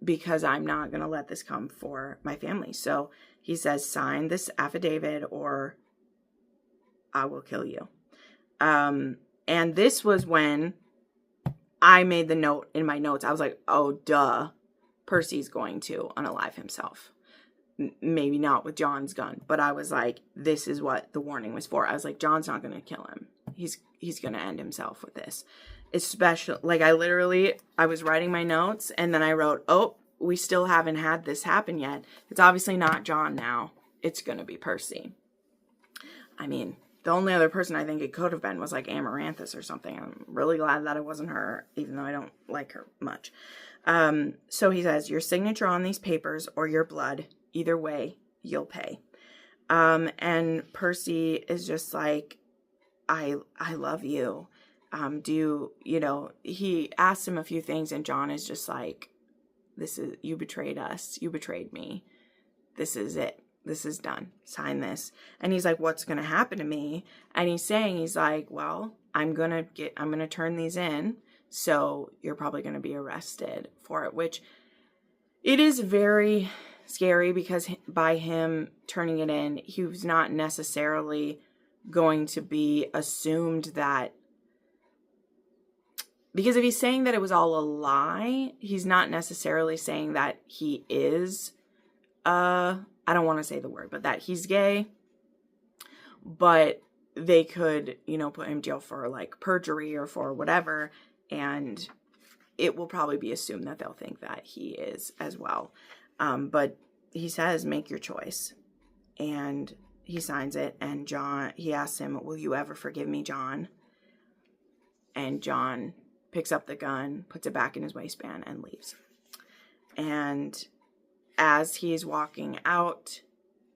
because I'm not going to let this come for my family. So he says, sign this affidavit or I will kill you. And this was when I made the note in my notes. I was like, oh, duh, Percy's going to unalive himself. Maybe not with John's gun, but I was like, this is what the warning was for. I was like, John's not going to kill him. He's going to end himself with this. Especially, like, I was writing my notes, and then I wrote, oh, we still haven't had this happen yet. It's obviously not John now. It's going to be Percy. I mean, the only other person I think it could have been was like Amaranthus or something. I'm really glad that it wasn't her, even though I don't like her much. So he says, your signature on these papers or your blood, either way, you'll pay. And Percy is just like, I love you. He asks him a few things, and John is just like, you betrayed us. You betrayed me. This is it. This is done. Sign this. And he's like, what's going to happen to me? And he's like, well, I'm going to turn these in. So you're probably going to be arrested for it, which it is very scary, because by him turning it in, he was not necessarily going to be assumed that, because if he's saying that it was all a lie, he's not necessarily saying that he is, I don't want to say the word, but that he's gay, but they could, put him in jail for like perjury or for whatever, and it will probably be assumed that they'll think that he is as well. But he says, make your choice. And he signs it. And he asks him, will you ever forgive me, John? And John picks up the gun, puts it back in his waistband, and leaves. And as he's walking out,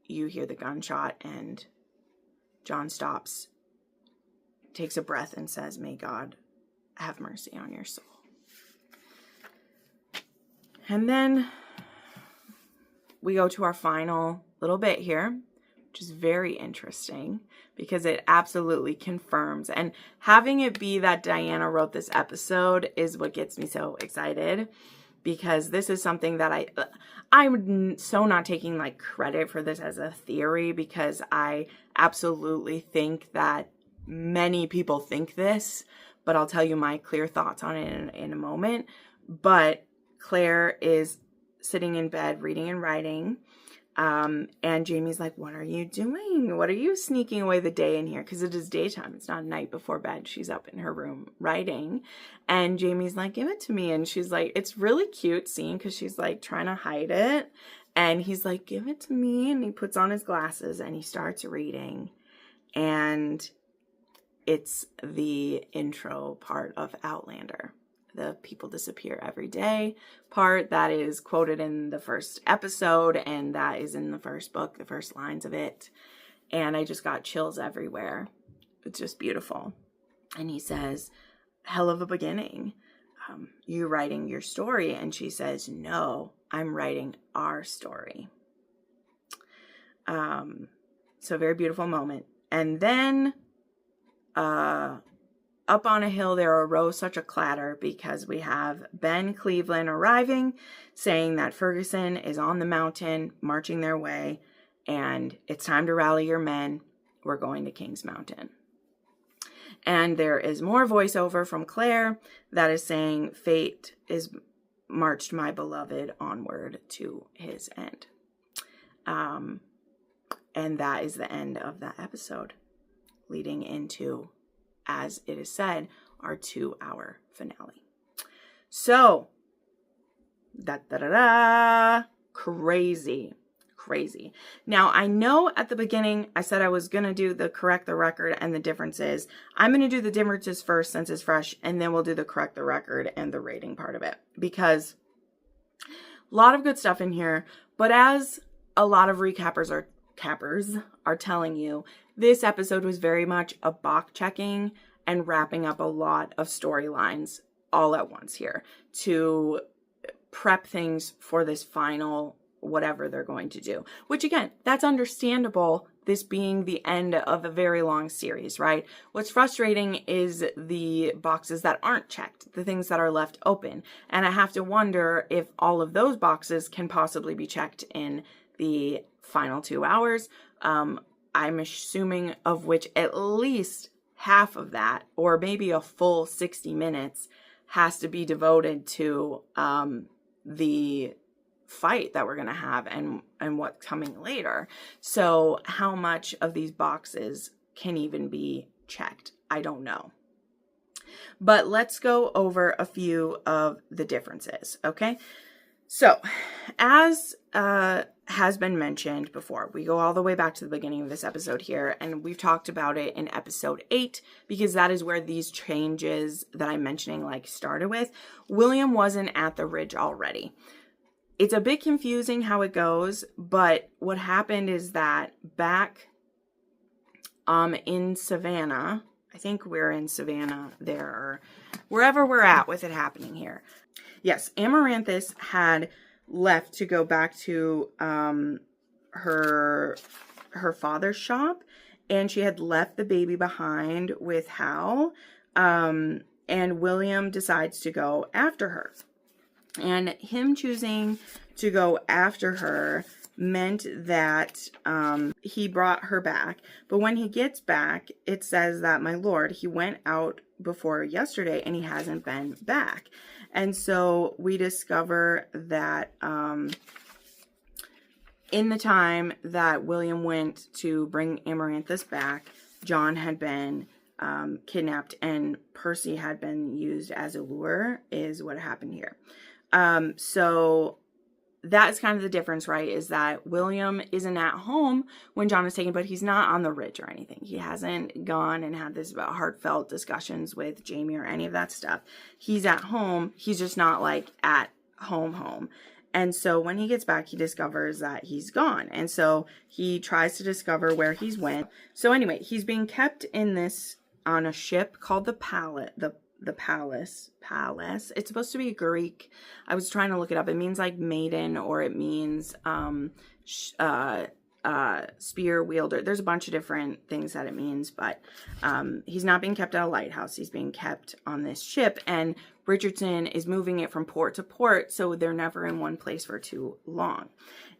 you hear the gunshot, and John stops, takes a breath, and says, may God have mercy on your soul. And then we go to our final little bit here. which is very interesting because it absolutely confirms. And having it be that Diana wrote this episode is what gets me so excited, because this is something that I'm so not taking like credit for this as a theory, because I absolutely think that many people think this, but I'll tell you my clear thoughts on it in a moment. But Claire is sitting in bed reading and writing. And Jamie's like, what are you doing? What are you sneaking away the day in here? Because it is daytime. It's not night before bed. She's up in her room writing. And Jamie's like, give it to me. And she's like, it's really cute scene because she's like trying to hide it. And he's like, give it to me. And he puts on his glasses and he starts reading. And it's the intro part of Outlander. The people disappear every day part that is quoted in the first episode, and that is in the first book, the first lines of it. And I just got chills everywhere. It's just beautiful. And he says, hell of a beginning. You writing your story? And she says, no, I'm writing our story. So very beautiful moment. And then, up on a hill, there arose such a clatter because we have Ben Cleveland arriving, saying that Ferguson is on the mountain, marching their way, and it's time to rally your men. We're going to King's Mountain. And there is more voiceover from Claire that is saying, fate is marched my beloved onward to his end. And that is the end of that episode, leading into, as it is said, our 2-hour finale. So, crazy. Now, I know at the beginning I said I was going to do the correct the record and the differences. I'm going to do the differences first since it's fresh, and then we'll do the correct the record and the rating part of it, because a lot of good stuff in here. But as a lot of cappers are telling you, this episode was very much a box checking and wrapping up a lot of storylines all at once here to prep things for this final whatever they're going to do. Which again, that's understandable, this being the end of a very long series, right? What's frustrating is the boxes that aren't checked, the things that are left open. And I have to wonder if all of those boxes can possibly be checked in the final 2 hours. I'm assuming of which at least half of that, or maybe a full 60 minutes, has to be devoted to the fight that we're going to have and what's coming later. So how much of these boxes can even be checked? I don't know. But let's go over a few of the differences, okay? So, as has been mentioned before, we go all the way back to the beginning of this episode here, and we've talked about it in episode 8, because that is where these changes that I'm mentioning started with. William wasn't at the Ridge already. It's a bit confusing how it goes, but what happened is that back in Savannah, I think we're in Savannah there, or wherever we're at with it happening here. Yes, Amaranthus had left to go back to her father's shop, and she had left the baby behind with Hal, and William decides to go after her. And him choosing to go after her meant that he brought her back. But when he gets back, it says that, my lord, he went out before yesterday and he hasn't been back. And so we discover that in the time that William went to bring Amaranthus back, John had been kidnapped and Percy had been used as a lure, is what happened here. So that's kind of the difference, right? Is that William isn't at home when John is taken, but he's not on the Ridge or anything. He hasn't gone and had this heartfelt discussions with Jamie or any of that stuff. He's at home. He's just not at home. And so when he gets back, he discovers that he's gone. And so he tries to discover where he's went. So anyway, he's being kept in this, on a ship called the Palace. It's supposed to be Greek. I was trying to look it up. It means maiden, or it means spear wielder. There's a bunch of different things that it means, but he's not being kept at a lighthouse. He's being kept on this ship, and Richardson is moving it from port to port, so they're never in one place for too long.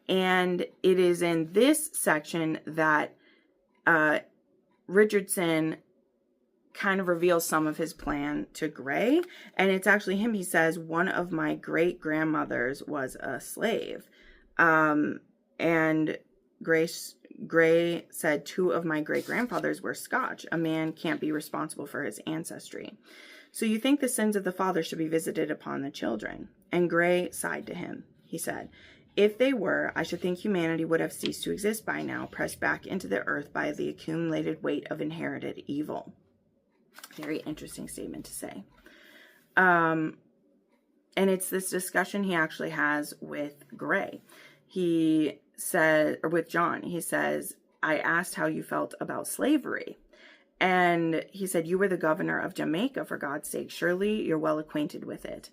And it is in this section that Richardson kind of reveals some of his plan to Gray, and it's actually him. He says, one of my great-grandmothers was a slave. And Gray said, two of my great-grandfathers were Scotch. A man can't be responsible for his ancestry. So you think the sins of the father should be visited upon the children? And Gray sighed to him. He said, if they were, I should think humanity would have ceased to exist by now, pressed back into the earth by the accumulated weight of inherited evil. Very interesting statement to say. And it's this discussion he actually has with Gray. He said, or with John, he says, I asked how you felt about slavery. And he said, you were the governor of Jamaica, for God's sake. Surely you're well acquainted with it.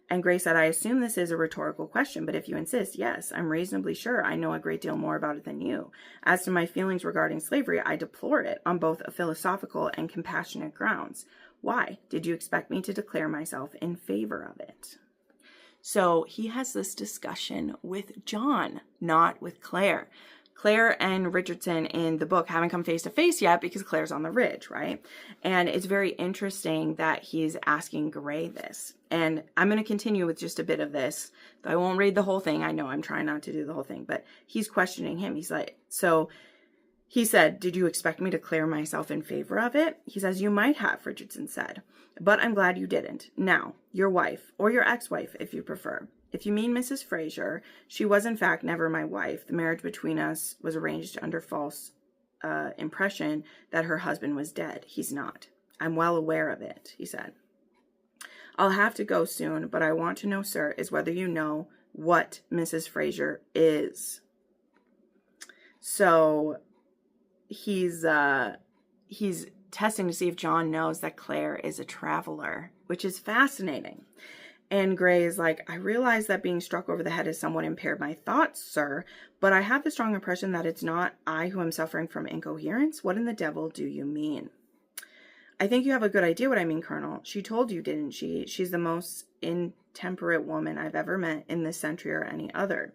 And Gray said, I assume this is a rhetorical question, but if you insist, yes, I'm reasonably sure I know a great deal more about it than you. As to my feelings regarding slavery, I deplore it on both a philosophical and compassionate grounds. Why? Did you expect me to declare myself in favor of it? So he has this discussion with John, not with Claire. Claire and Richardson in the book haven't come face to face yet because Claire's on the ridge, right? And it's very interesting that he's asking Gray this. And I'm going to continue with just a bit of this. I won't read the whole thing. I know I'm trying not to do the whole thing, but he's questioning him. He's like, so he said, did you expect me to declare myself in favor of it? He says, you might have, Richardson said, but I'm glad you didn't. Now, your wife, or your ex-wife, if you prefer. If you mean Mrs. Fraser, she was in fact never my wife. The marriage between us was arranged under false impression that her husband was dead. He's not. I'm well aware of it, he said. I'll have to go soon, but I want to know, sir, is whether you know what Mrs. Fraser is. So he's testing to see if John knows that Claire is a traveler, which is fascinating. And Gray is like, I realize that being struck over the head has somewhat impaired my thoughts, sir, but I have the strong impression that it's not I who am suffering from incoherence. What in the devil do you mean? I think you have a good idea what I mean, Colonel. She told you, didn't she? She's the most intemperate woman I've ever met in this century or any other.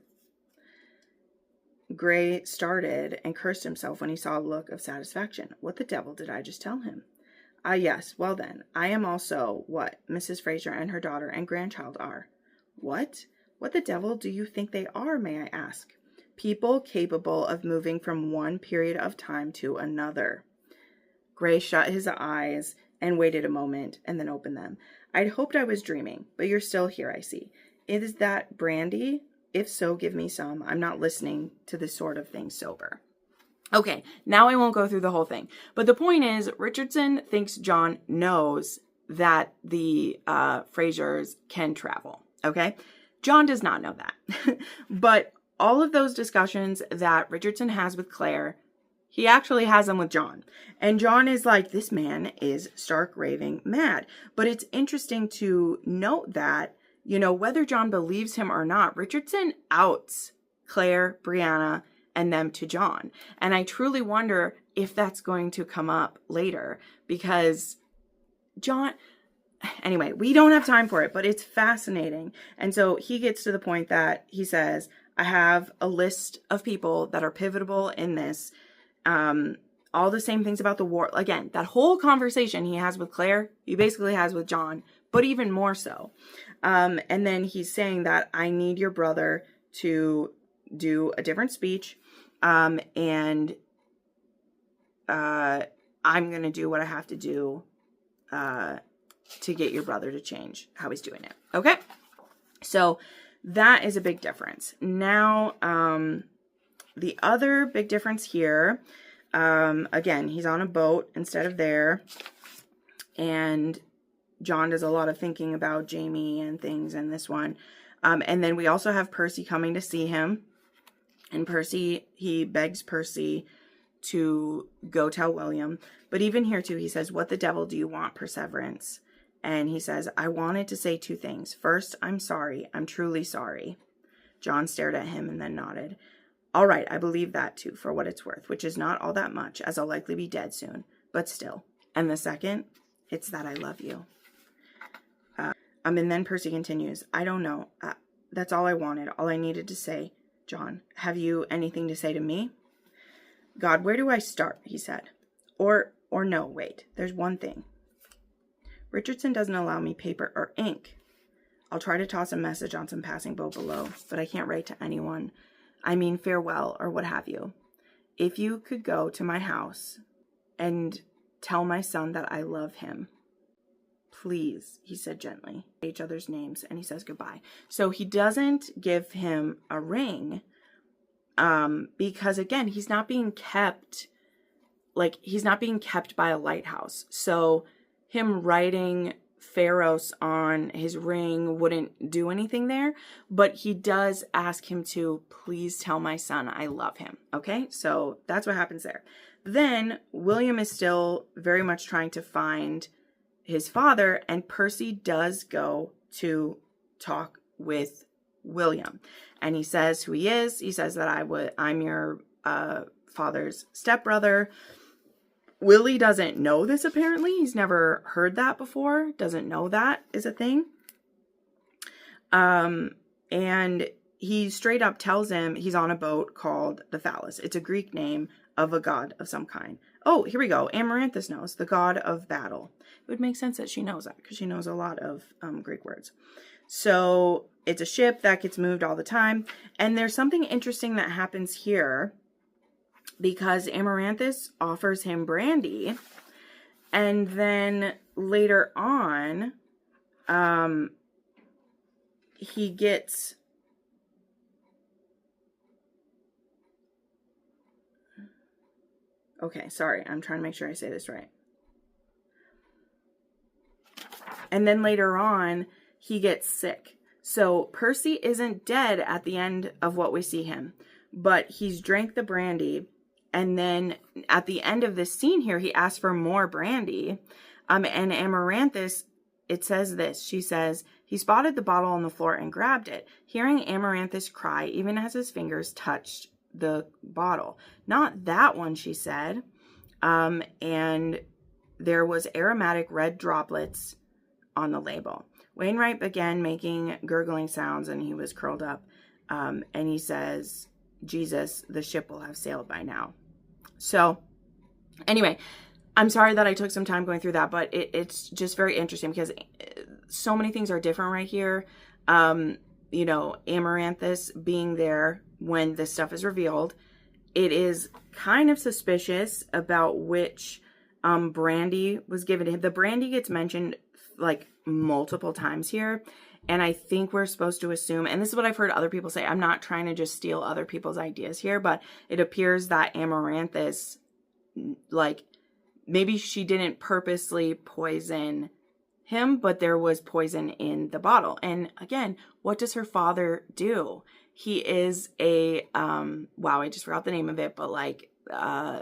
Gray started and cursed himself when he saw a look of satisfaction. What the devil did I just tell him? Yes, well then, I am also what Mrs. Fraser and her daughter and grandchild are. What? What the devil do you think they are, may I ask? People capable of moving from one period of time to another. Gray shut his eyes and waited a moment and then opened them. I'd hoped I was dreaming, but you're still here, I see. Is that brandy? If so, give me some. I'm not listening to this sort of thing sober. Okay, now I won't go through the whole thing. But the point is, Richardson thinks John knows that the Frasers can travel, okay? John does not know that. But all of those discussions that Richardson has with Claire, he actually has them with John. And John is like, this man is stark raving mad. But it's interesting to note that, you know, whether John believes him or not, Richardson outs Claire, Brianna, and them to John. And I truly wonder if that's going to come up later because John, anyway, we don't have time for it, but it's fascinating. And so he gets to the point that he says, I have a list of people that are pivotal in this. All the same things about the war. Again, that whole conversation he has with Claire, he basically has with John, but even more so. And then he's saying that I need your brother to do a different speech. And I'm going to do what I have to do to get your brother to change how he's doing it. Okay? So that is a big difference. Now, the other big difference here, again, he's on a boat instead of there. And John does a lot of thinking about Jamie and things in this one. And then we also have Percy coming to see him. And Percy, he begs Percy to go tell William. But even here too, he says, what the devil do you want, Perseverance? And he says, I wanted to say two things. First, I'm sorry. I'm truly sorry. John stared at him and then nodded. All right, I believe that too, for what it's worth, which is not all that much, as I'll likely be dead soon, but still. And the second, it's that I love you. And then Percy continues, I don't know. That's all I wanted, all I needed to say. John, have you anything to say to me? God, where do I start? He said. Or no, wait, there's one thing. Richardson doesn't allow me paper or ink. I'll try to toss a message on some passing boat below, but I can't write to anyone. I mean, farewell or what have you. If you could go to my house and tell my son that I love him. Please, he said gently. Each other's names, and he says goodbye. So he doesn't give him a ring, because again, he's not being kept by a lighthouse. So him writing Pharos on his ring wouldn't do anything there, but he does ask him to please tell my son I love him. Okay, so that's what happens there. Then William is still very much trying to find his father, and Percy does go to talk with William, and he says who he is. He says that I'm your father's stepbrother. Willie doesn't know this, apparently. He's never heard that before. Doesn't know that is a thing. And he straight up tells him he's on a boat called the Pharos. It's a Greek name of a god of some kind. Oh, here we go. Amaranthus knows, the god of battle. It would make sense that she knows that because she knows a lot of Greek words. So it's a ship that gets moved all the time. And there's something interesting that happens here, because Amaranthus offers him brandy, and then later on, he gets, okay, sorry, I'm trying to make sure I say this right. And then later on, he gets sick. So Percy isn't dead at the end of what we see him, but he's drank the brandy. And then at the end of this scene here, he asks for more brandy. And Amaranthus, it says this. She says, he spotted the bottle on the floor and grabbed it, hearing Amaranthus cry even as his fingers touched the bottle. Not that one, she said. And there was aromatic red droplets on the label. Wainwright began making gurgling sounds, and he was curled up. And he says, Jesus, the ship will have sailed by now. So anyway, I'm sorry that I took some time going through that, but it's just very interesting because so many things are different right here. You know, Amaranthus being there when this stuff is revealed. It is kind of suspicious about which brandy was given to him. The brandy gets mentioned like multiple times here. And I think we're supposed to assume, and this is what I've heard other people say, I'm not trying to just steal other people's ideas here, but it appears that Amaranthus, like, maybe she didn't purposely poison him, but there was poison in the bottle. And again, what does her father do? He is a, wow, I just forgot the name of it, but like,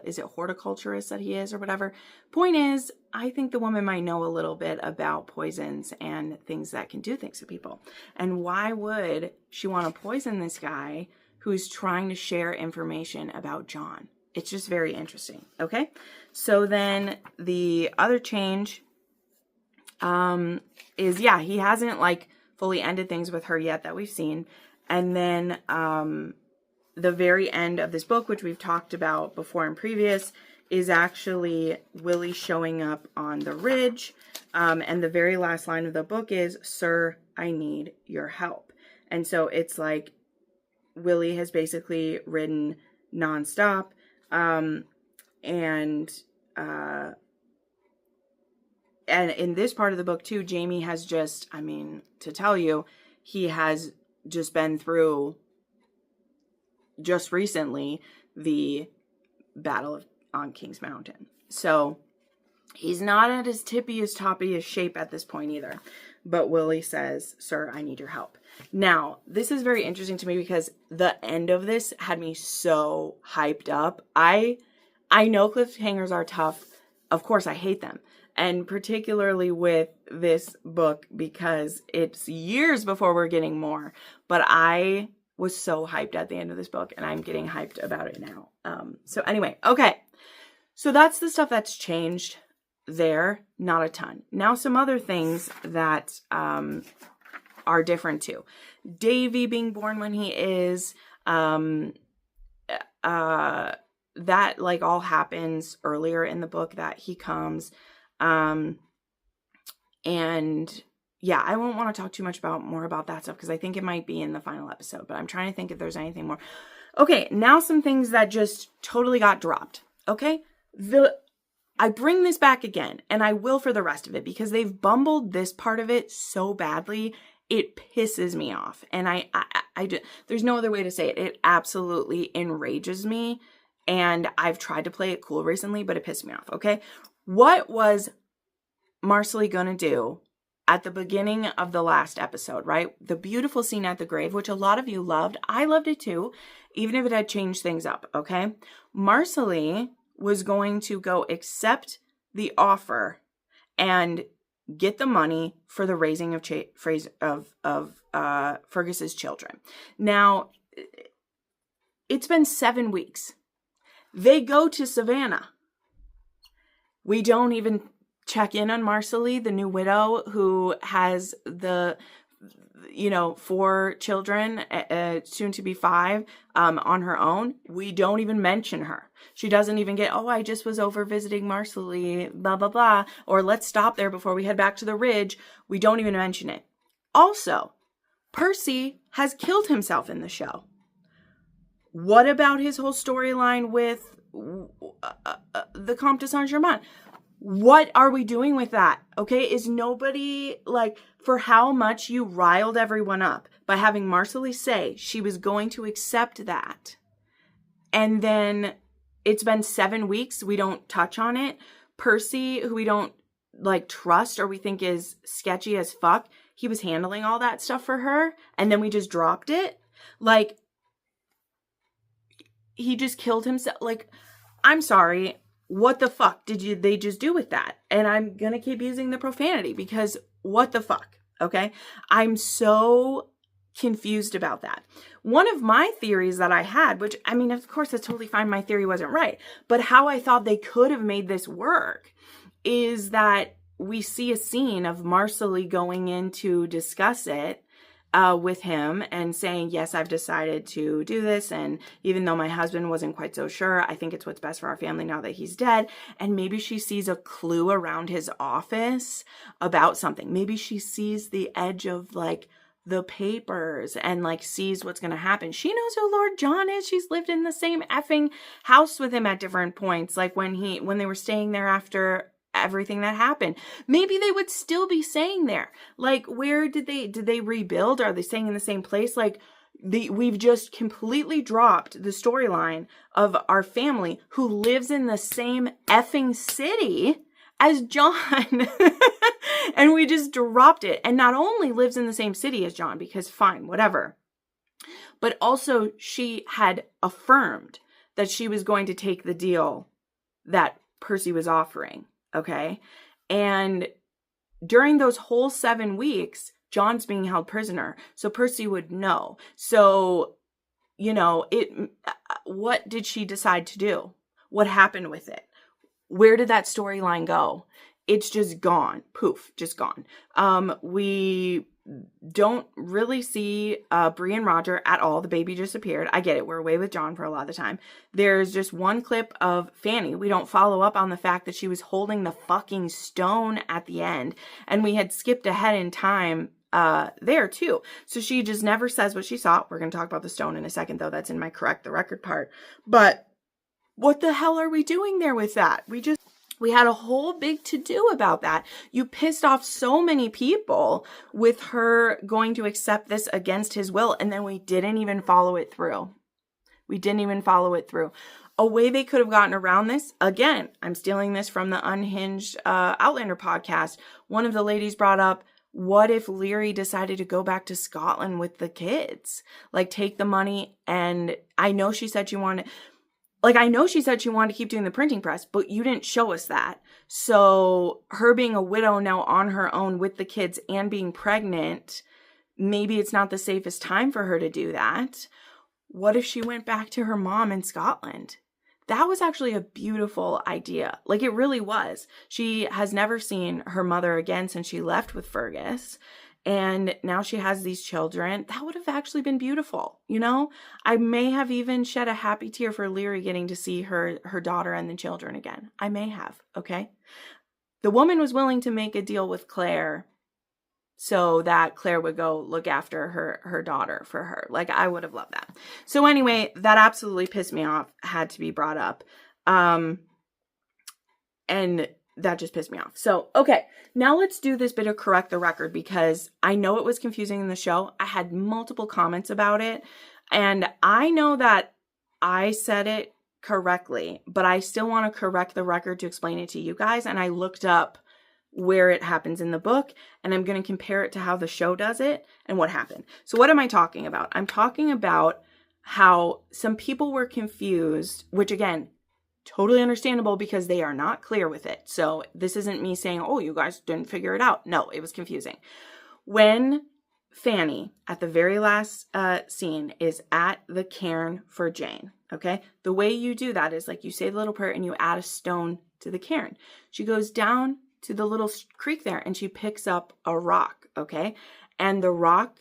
is it horticulturist that he is or whatever? Point is, I think the woman might know a little bit about poisons and things that can do things to people. And why would she want to poison this guy who's trying to share information about John? It's just very interesting. Okay. So then the other change, is, yeah, he hasn't like fully ended things with her yet that we've seen. And then, the very end of this book, which we've talked about before in previous, is actually Willie showing up on the ridge. And the very last line of the book is, Sir, I need your help. And so it's like Willie has basically ridden nonstop. And in this part of the book too, Jamie has just, I mean, to tell you, he has just been through just recently the battle on King's Mountain. So he's not at his tippiest, toppiest shape at this point either. But Willie says, Sir, I need your help. Now, this is very interesting to me because the end of this had me so hyped up. I know cliffhangers are tough. Of course, I hate them. And particularly with this book because it's years before we're getting more. But I was so hyped at the end of this book, and I'm getting hyped about it now. So anyway, okay. So that's the stuff that's changed there. Not a ton. Now some other things that are different too. Davy being born when he is, that like all happens earlier in the book that he comes. And yeah, I won't want to talk too much more about that stuff because I think it might be in the final episode, but I'm trying to think if there's anything more. Okay, now some things that just totally got dropped. Okay, I bring this back again, and I will for the rest of it because they've bumbled this part of it so badly. It pisses me off, and I there's no other way to say it. It absolutely enrages me, and I've tried to play it cool recently, but it pissed me off. Okay, what was Marcelly gonna do at the beginning of the last episode, right? The beautiful scene at the grave, which a lot of you loved. I loved it too, even if it had changed things up, okay? Marcelly was going to go accept the offer and get the money for the raising of Fergus's children. Now, it's been 7 weeks. They go to Savannah. We don't even check in on Marcelly, the new widow who has the, 4 children, soon to be 5, on her own. We don't even mention her. She doesn't even get, I just was over visiting Marcelly, blah, blah, blah. Or let's stop there before we head back to the ridge. We don't even mention it. Also, Percy has killed himself in the show. What about his whole storyline with the Comte de Saint-Germain? What are we doing with that? Okay, is nobody, for how much you riled everyone up by having Marcelly say she was going to accept that, and then it's been 7 weeks, we don't touch on it. Percy, who we don't, trust or we think is sketchy as fuck, he was handling all that stuff for her, and then we just dropped it. He just killed himself. I'm sorry. What the fuck did they just do with that? And I'm going to keep using the profanity because what the fuck? Okay. I'm so confused about that. One of my theories that I had, which of course that's totally fine. My theory wasn't right, but how I thought they could have made this work is that we see a scene of Marcelly going in to discuss it with him and saying, yes, I've decided to do this. And even though my husband wasn't quite so sure, I think it's what's best for our family now that he's dead. And maybe she sees a clue around his office about something. Maybe she sees the edge of the papers and sees what's going to happen. She knows who Lord John is. She's lived in the same effing house with him at different points. When they were staying there after everything that happened. Maybe they would still be staying there. Where did they rebuild? Are they staying in the same place? We've just completely dropped the storyline of our family who lives in the same effing city as John. And we just dropped it. And not only lives in the same city as John, because fine, whatever. But also she had affirmed that she was going to take the deal that Percy was offering. Okay. And during those whole 7 weeks, John's being held prisoner. So Percy would know. So, what did she decide to do? What happened with it? Where did that storyline go? It's just gone. Poof, just gone. We don't really see Bree and Roger at all. The baby just appeared. I get it. We're away with John for a lot of the time. There's just one clip of Fanny. We don't follow up on the fact that she was holding the fucking stone at the end. And we had skipped ahead in time there too. So she just never says what she saw. We're going to talk about the stone in a second, though. That's in my correct the record part. But what the hell are we doing there with that? We had a whole big to-do about that. You pissed off so many people with her going to accept this against his will, and then we didn't even follow it through. A way they could have gotten around this, again, I'm stealing this from the Unhinged Outlander podcast. One of the ladies brought up, what if Leary decided to go back to Scotland with the kids? Take the money, and I know she said she wanted to keep doing the printing press, but you didn't show us that. So her being a widow now on her own with the kids and being pregnant maybe it's not the safest time for her to do that. What if she went back to her mom in Scotland? That was actually a beautiful idea. Like, it really was. She has never seen her mother again since she left with Fergus. And now she has these children. That would have actually been beautiful, you know? I may have even shed a happy tear for Leary getting to see her daughter and the children again. I may have, okay? The woman was willing to make a deal with Claire so that Claire would go look after her daughter for her. Like, I would have loved that. So anyway, that absolutely pissed me off, had to be brought up. And that just pissed me off. So, okay, now let's do this bit of correct the record, because I know it was confusing in the show. I had multiple comments about it, and I know that I said it correctly, but I still want to correct the record to explain it to you guys. And I looked up where it happens in the book, and I'm going to compare it to how the show does it and what happened. So what am I talking about? I'm talking about how some people were confused, which again, totally understandable because they are not clear with it. So this isn't me saying, oh, you guys didn't figure it out. No, it was confusing. When Fanny, at the very last scene, is at the cairn for Jane, okay? The way you do that is, like, you say the little prayer and you add a stone to the cairn. She goes down to the little creek there and she picks up a rock, okay? And the rock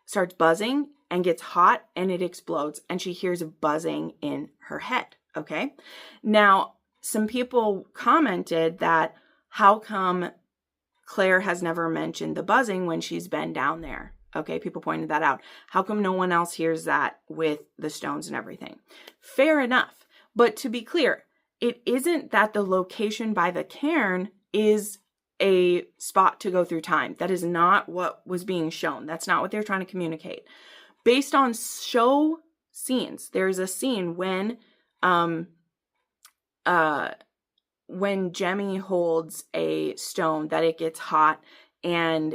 starts buzzing and gets hot and it explodes, and she hears a buzzing in her head, okay? Now, some people commented that how come Claire has never mentioned the buzzing when she's been down there? Okay, people pointed that out. How come no one else hears that with the stones and everything? Fair enough. But to be clear, it isn't that the location by the cairn is a spot to go through time. That is not what was being shown. That's not what they're trying to communicate. Based on show scenes, there's a scene when Jemmy holds a stone that it gets hot, and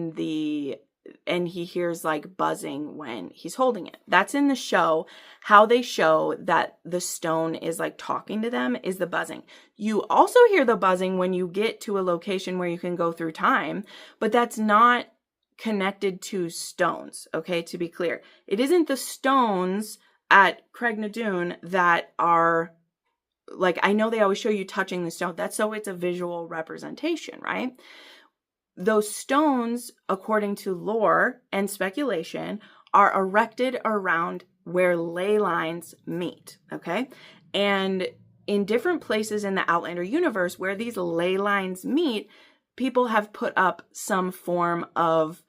he hears like buzzing when he's holding it. That's in the show. How they show that the stone is like talking to them is the buzzing. You also hear the buzzing when you get to a location where you can go through time, but that's not connected to stones, okay, to be clear. It isn't the stones at Craignadoon that are, like, I know they always show you touching the stone. That's so it's a visual representation, right? Those stones, according to lore and speculation, are erected around where ley lines meet, okay? And in different places in the Outlander universe where these ley lines meet, people have put up some form of,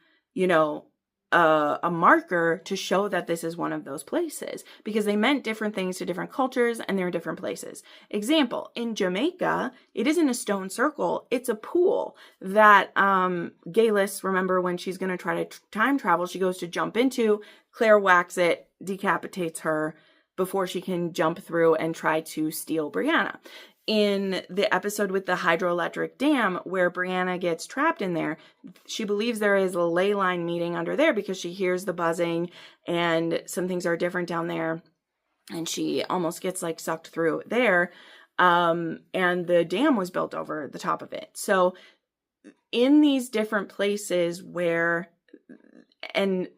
a marker to show that this is one of those places, because they meant different things to different cultures and they're different places. Example, in Jamaica, it isn't a stone circle, it's a pool that Galis, remember when she's going to try to time travel, she goes to jump into, Claire whacks it, decapitates her before she can jump through and try to steal Brianna. In the episode with the hydroelectric dam where Brianna gets trapped in there, she believes there is a ley line meeting under there because she hears the buzzing and some things are different down there, and she almost gets like sucked through there. And the dam was built over the top of it. So in these different places where, and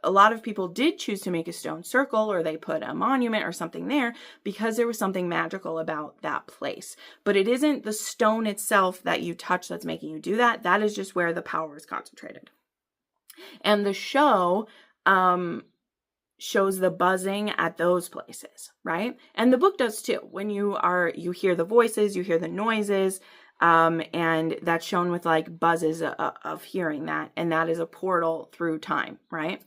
a lot of people did choose to make a stone circle, or they put a monument or something there because there was something magical about that place. But it isn't the stone itself that you touch that's making you do that. That is just where the power is concentrated. And the show shows the buzzing at those places, right? And the book does too. When you hear the voices, you hear the noises, and that's shown with like buzzes of hearing that, and that is a portal through time, right?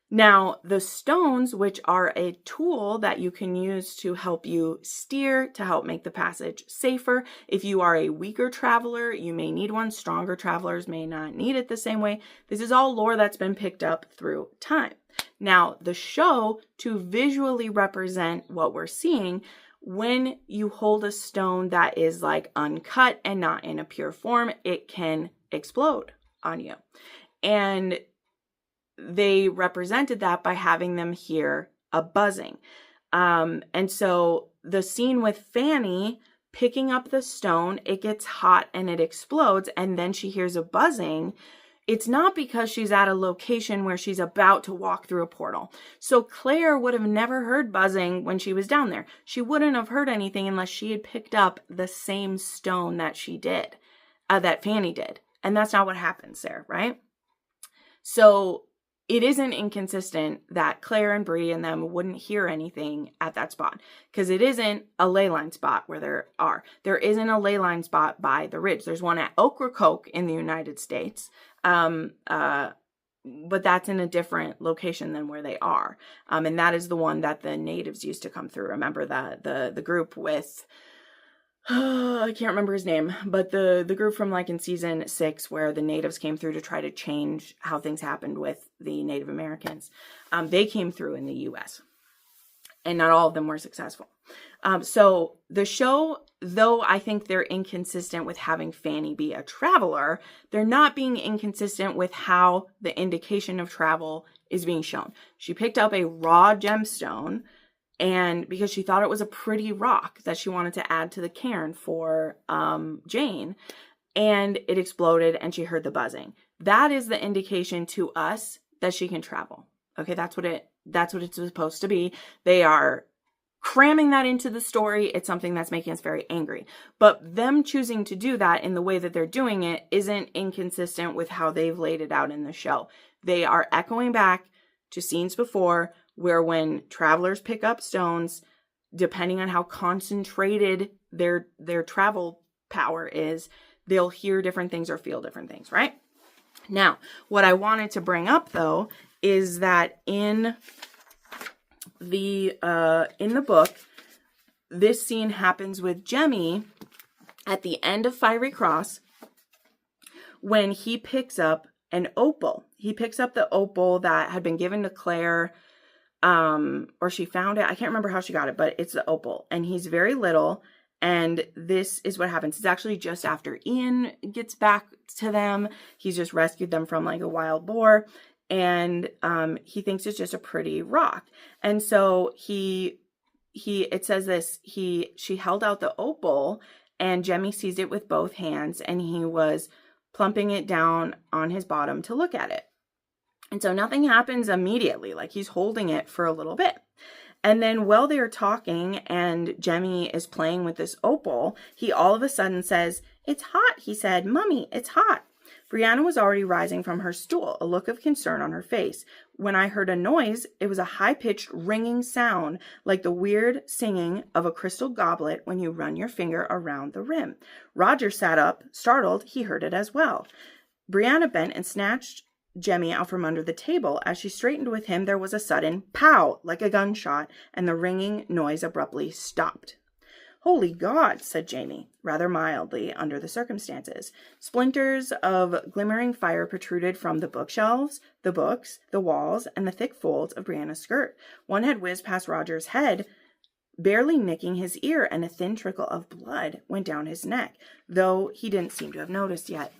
Now, the stones, which are a tool that you can use to help you steer, to help make the passage safer. If you are a weaker traveler, you may need one. Stronger travelers may not need it the same way. This is all lore that's been picked up through time. Now, the show, to visually represent what we're seeing, when you hold a stone that is like uncut and not in a pure form, it can explode on you. And they represented that by having them hear a buzzing. And so the scene with Fanny picking up the stone, it gets hot and it explodes, and then she hears a buzzing. it's not because she's at a location where she's about to walk through a portal. So Claire would have never heard buzzing when she was down there. She wouldn't have heard anything unless she had picked up the same stone that she did, that Fanny did. And that's not what happens there, right? So it isn't inconsistent that Claire and Bree and them wouldn't hear anything at that spot, because it isn't a ley line spot where there are. There isn't a ley line spot by the ridge. There's one at Ocracoke in the United States, but that's in a different location than where they are. And that is the one that the natives used to come through. Remember that the group with, I can't remember his name, but the group from like in season 6 where the natives came through to try to change how things happened with the Native Americans. They came through in the US, and not all of them were successful. So the show, though I think they're inconsistent with having Fanny be a traveler, they're not being inconsistent with how the indication of travel is being shown. She picked up a raw gemstone, and because she thought it was a pretty rock that she wanted to add to the cairn for Jane, and it exploded and she heard the buzzing. That is the indication to us that she can travel. Okay, that's what it's supposed to be. They are cramming that into the story. It's something that's making us very angry. But them choosing to do that in the way that they're doing it isn't inconsistent with how they've laid it out in the show. They are echoing back to scenes before, where when travelers pick up stones, depending on how concentrated their travel power is, they'll hear different things or feel different things, right? Now, what I wanted to bring up, though, is that in the book, this scene happens with Jemmy at the end of Fiery Cross when he picks up an opal. He picks up the opal that had been given to Claire, or she found it. I can't remember how she got it, but it's the opal. And he's very little, and this is what happens. It's actually just after Ian gets back to them. He's just rescued them from like a wild boar, and he thinks it's just a pretty rock. And so it says this, she held out the opal, and Jemmy seized it with both hands, and he was plumping it down on his bottom to look at it. And so nothing happens immediately, like he's holding it for a little bit. And then while they're talking and Jemmy is playing with this opal, he all of a sudden says, "It's hot," he said. "Mummy, it's hot." Brianna was already rising from her stool, a look of concern on her face. When I heard a noise, it was a high-pitched ringing sound, like the weird singing of a crystal goblet when you run your finger around the rim. Roger sat up, startled. He heard it as well. Brianna bent and snatched Jemmy out from under the table. As she straightened with him, there was a sudden pow, like a gunshot, and the ringing noise abruptly stopped. "Holy God," said Jamie, rather mildly under the circumstances. Splinters of glimmering fire protruded from the bookshelves, the books, the walls, and the thick folds of Brianna's skirt. One had whizzed past Roger's head, barely nicking his ear, and a thin trickle of blood went down his neck, though he didn't seem to have noticed yet.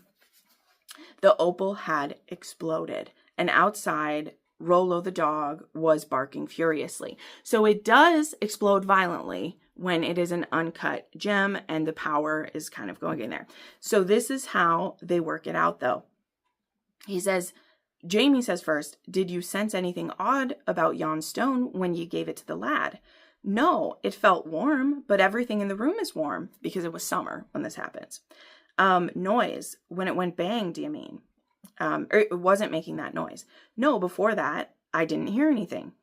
The opal had exploded, and outside, Rolo the dog was barking furiously. So it does explode violently when it is an uncut gem and the power is kind of going in there. So this is how they work it out, though. Jamie says first, "Did you sense anything odd about yon stone when you gave it to the lad?" "No, it felt warm, but everything in the room is warm," because it was summer when this happens. "Noise, when it went bang, do you mean?" Or it wasn't making that noise. "No, before that, I didn't hear anything."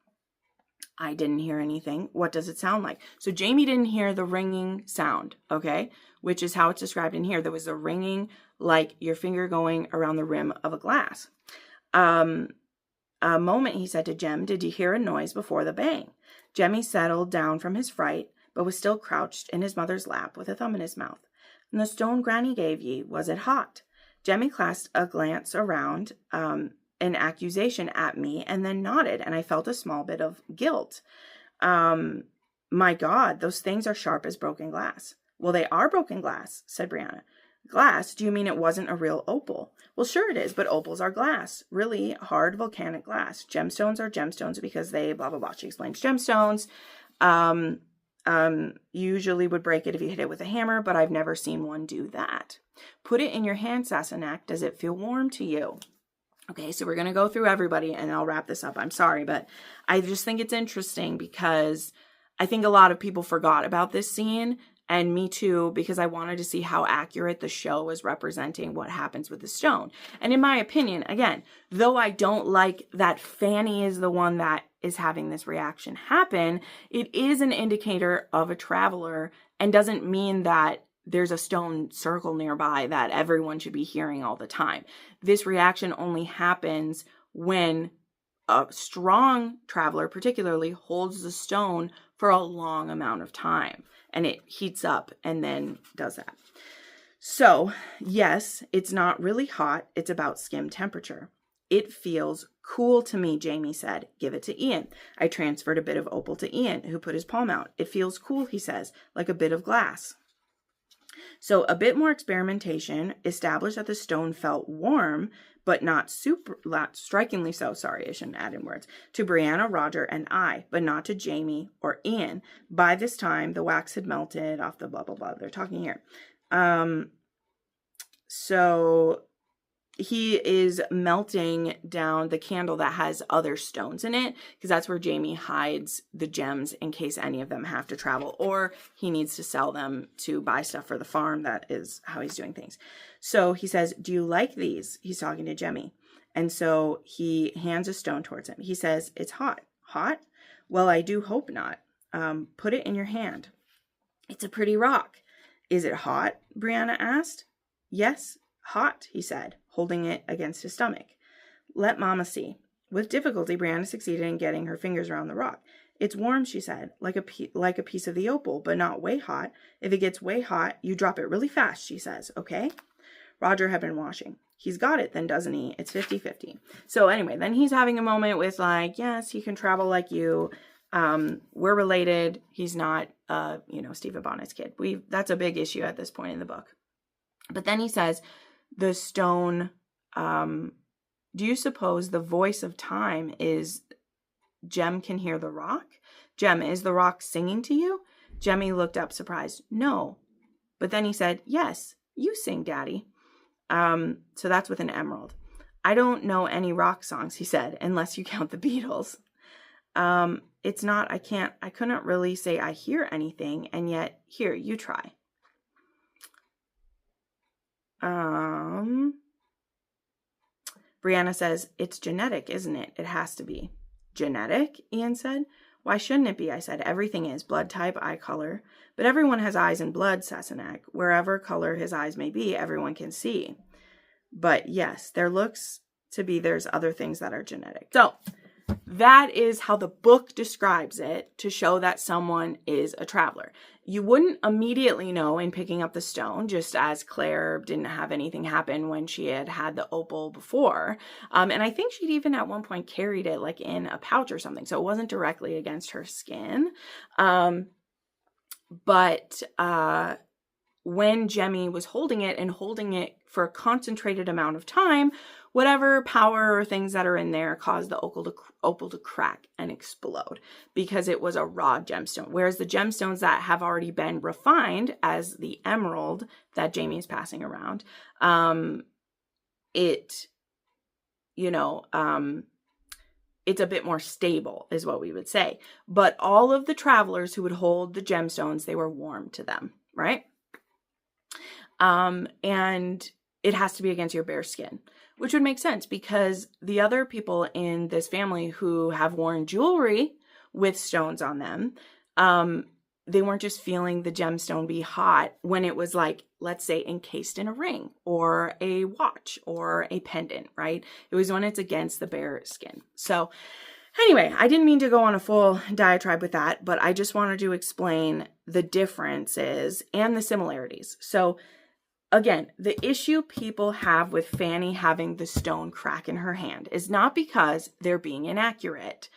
"I didn't hear anything. What does it sound like?" So Jamie didn't hear the ringing sound, okay? Which is how it's described in here. There was a ringing like your finger going around the rim of a glass. "A moment," he said to Jem. "Did you hear a noise before the bang?" Jemmy settled down from his fright, but was still crouched in his mother's lap with a thumb in his mouth. "And the stone Granny gave ye, was it hot?" Jemmy cast a glance around, an accusation at me, and then nodded, and I felt a small bit of guilt. "My God, those things are sharp as broken glass." "Well, they are broken glass," said Brianna. "Glass? Do you mean it wasn't a real opal?" "Well, sure it is, but opals are glass. Really hard volcanic glass. Gemstones are gemstones because they blah, blah, blah." She explains gemstones. Usually would break it if you hit it with a hammer, but I've never seen one do that. "Put it in your hand, Sassenach. Does it feel warm to you?" Okay, so we're going to go through everybody and I'll wrap this up. I'm sorry, but I just think it's interesting because I think a lot of people forgot about this scene, and me too, because I wanted to see how accurate the show was representing what happens with the stone. And in my opinion, again, though I don't like that Fanny is the one that is having this reaction happen, it is an indicator of a traveler and doesn't mean that there's a stone circle nearby that everyone should be hearing all the time. This reaction only happens when a strong traveler particularly holds the stone for a long amount of time and it heats up and then does that. So yes, it's not really hot. It's about skim temperature. It feels cool to me, Jamie said. Give it to Ian. I transferred a bit of opal to Ian, who put his palm out. It feels cool, he says, like a bit of glass. So a bit more experimentation established that the stone felt warm, but not strikingly so. Sorry, I shouldn't add in words. To Brianna, Roger, and I, but not to Jamie or Ian. By this time, the wax had melted off the blah, blah, blah. They're talking here. So he is melting down the candle that has other stones in it, because that's where Jamie hides the gems in case any of them have to travel, or he needs to sell them to buy stuff for the farm. That is how he's doing things. So he says, do you like these? He's talking to Jemmy. And so he hands a stone towards him. He says, it's hot. Hot? Well, I do hope not. Put it in your hand. It's a pretty rock. Is it hot? Brianna asked. Yes, hot, he said, holding it against his stomach. Let Mama see. With difficulty, Brianna succeeded in getting her fingers around the rock. It's warm, she said, like a piece of the opal, but not way hot. If it gets way hot, you drop it really fast, she says, okay? Roger had been washing. He's got it then, doesn't he? It's 50-50. So anyway, then he's having a moment with like, yes, he can travel like you. We're related. He's not, Stephen Bonnet's kid. That's a big issue at this point in the book. But then he says, the stone, do you suppose the voice of time is Jem can hear the rock? Jem, is the rock singing to you? Jemmy looked up surprised. No. But then he said, yes, you sing, Daddy. So that's with an emerald. I don't know any rock songs, he said, unless you count the Beatles. It's not, I couldn't really say I hear anything, and yet, here, you try. Brianna says, it's genetic, isn't it? It has to be. Genetic? Ian said. Why shouldn't it be? I said, everything is. Blood type, eye color. But everyone has eyes and blood, Sassenach. Wherever color his eyes may be, everyone can see. But yes, there looks to be there's other things that are genetic. So that is how the book describes it to show that someone is a traveler. You wouldn't immediately know in picking up the stone, just as Claire didn't have anything happen when she had the opal before. And I think she'd even at one point carried it like in a pouch or something. So it wasn't directly against her skin. But when Jemmy was holding it for a concentrated amount of time, whatever power or things that are in there caused the opal to crack and explode because it was a raw gemstone. Whereas the gemstones that have already been refined as the emerald that Jamie is passing around, it's a bit more stable is what we would say. But all of the travelers who would hold the gemstones, they were warm to them, right? And it has to be against your bare skin, which would make sense because the other people in this family who have worn jewelry with stones on them, they weren't just feeling the gemstone be hot when it was like, let's say, encased in a ring or a watch or a pendant, right? It was when it's against the bare skin. So anyway, I didn't mean to go on a full diatribe with that, but I just wanted to explain the differences and the similarities. So again, the issue people have with Fanny having the stone crack in her hand is not because they're being inaccurate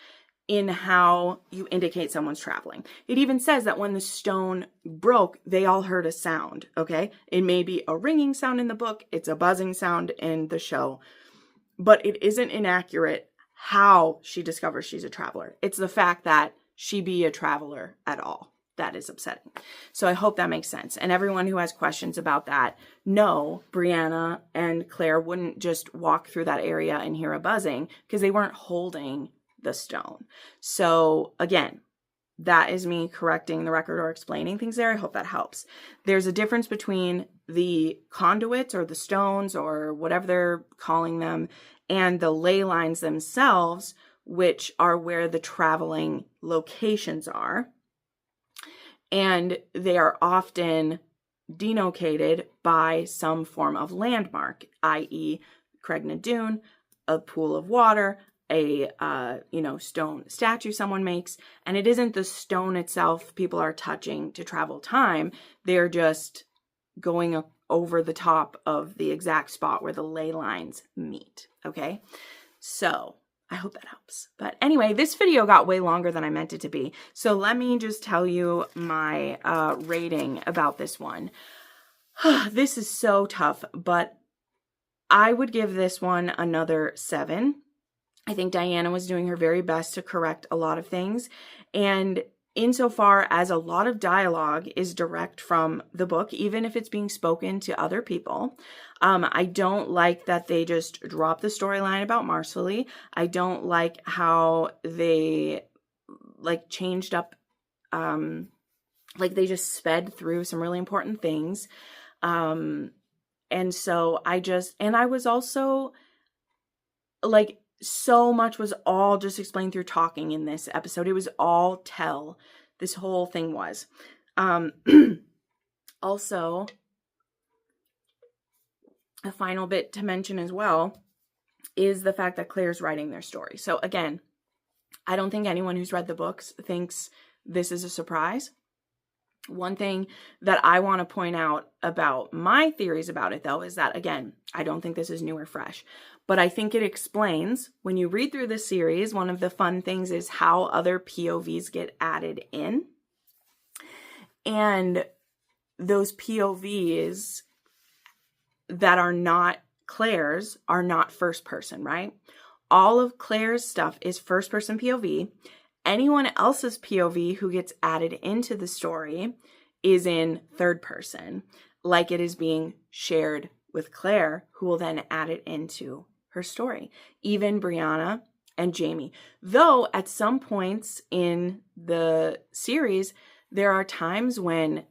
in how you indicate someone's traveling. It even says that when the stone broke, they all heard a sound, okay? It may be a ringing sound in the book, it's a buzzing sound in the show, but it isn't inaccurate how she discovers she's a traveler. It's the fact that she be a traveler at all, that is upsetting. So I hope that makes sense. And everyone who has questions about that, no, Brianna and Claire wouldn't just walk through that area and hear a buzzing because they weren't holding the stone. So again, that is me correcting the record or explaining things there. I hope that helps. There's a difference between the conduits or the stones or whatever they're calling them and the ley lines themselves, which are where the traveling locations are. And they are often denotated by some form of landmark, i.e. Cregna Dune, a pool of water, a stone statue someone makes. And it isn't the stone itself people are touching to travel time. They're just going over the top of the exact spot where the ley lines meet. Okay, so I hope that helps. But anyway, this video got way longer than I meant it to be. So let me just tell you my rating about this one. This is so tough, but I would give this one another 7. I think Diana was doing her very best to correct a lot of things. And insofar as a lot of dialogue is direct from the book, even if it's being spoken to other people, I don't like that they just drop the storyline about Marsali. I don't like how they changed up, they just sped through some really important things. And so I was also so much was all just explained through talking in this episode. It was all tell. This whole thing was. Also, a final bit to mention as well is the fact that Claire's writing their story. So again, I don't think anyone who's read the books thinks this is a surprise. One thing that I want to point out about my theories about it, though, is that, again, I don't think this is new or fresh, but I think it explains, when you read through this series, one of the fun things is how other POVs get added in. And those POVs that are not Claire's are not first person, right? All of Claire's stuff is first person POV. Anyone else's POV who gets added into the story is in third person, like it is being shared with Claire, who will then add it into her story. Even Brianna and Jamie. Though at some points in the series, there are times when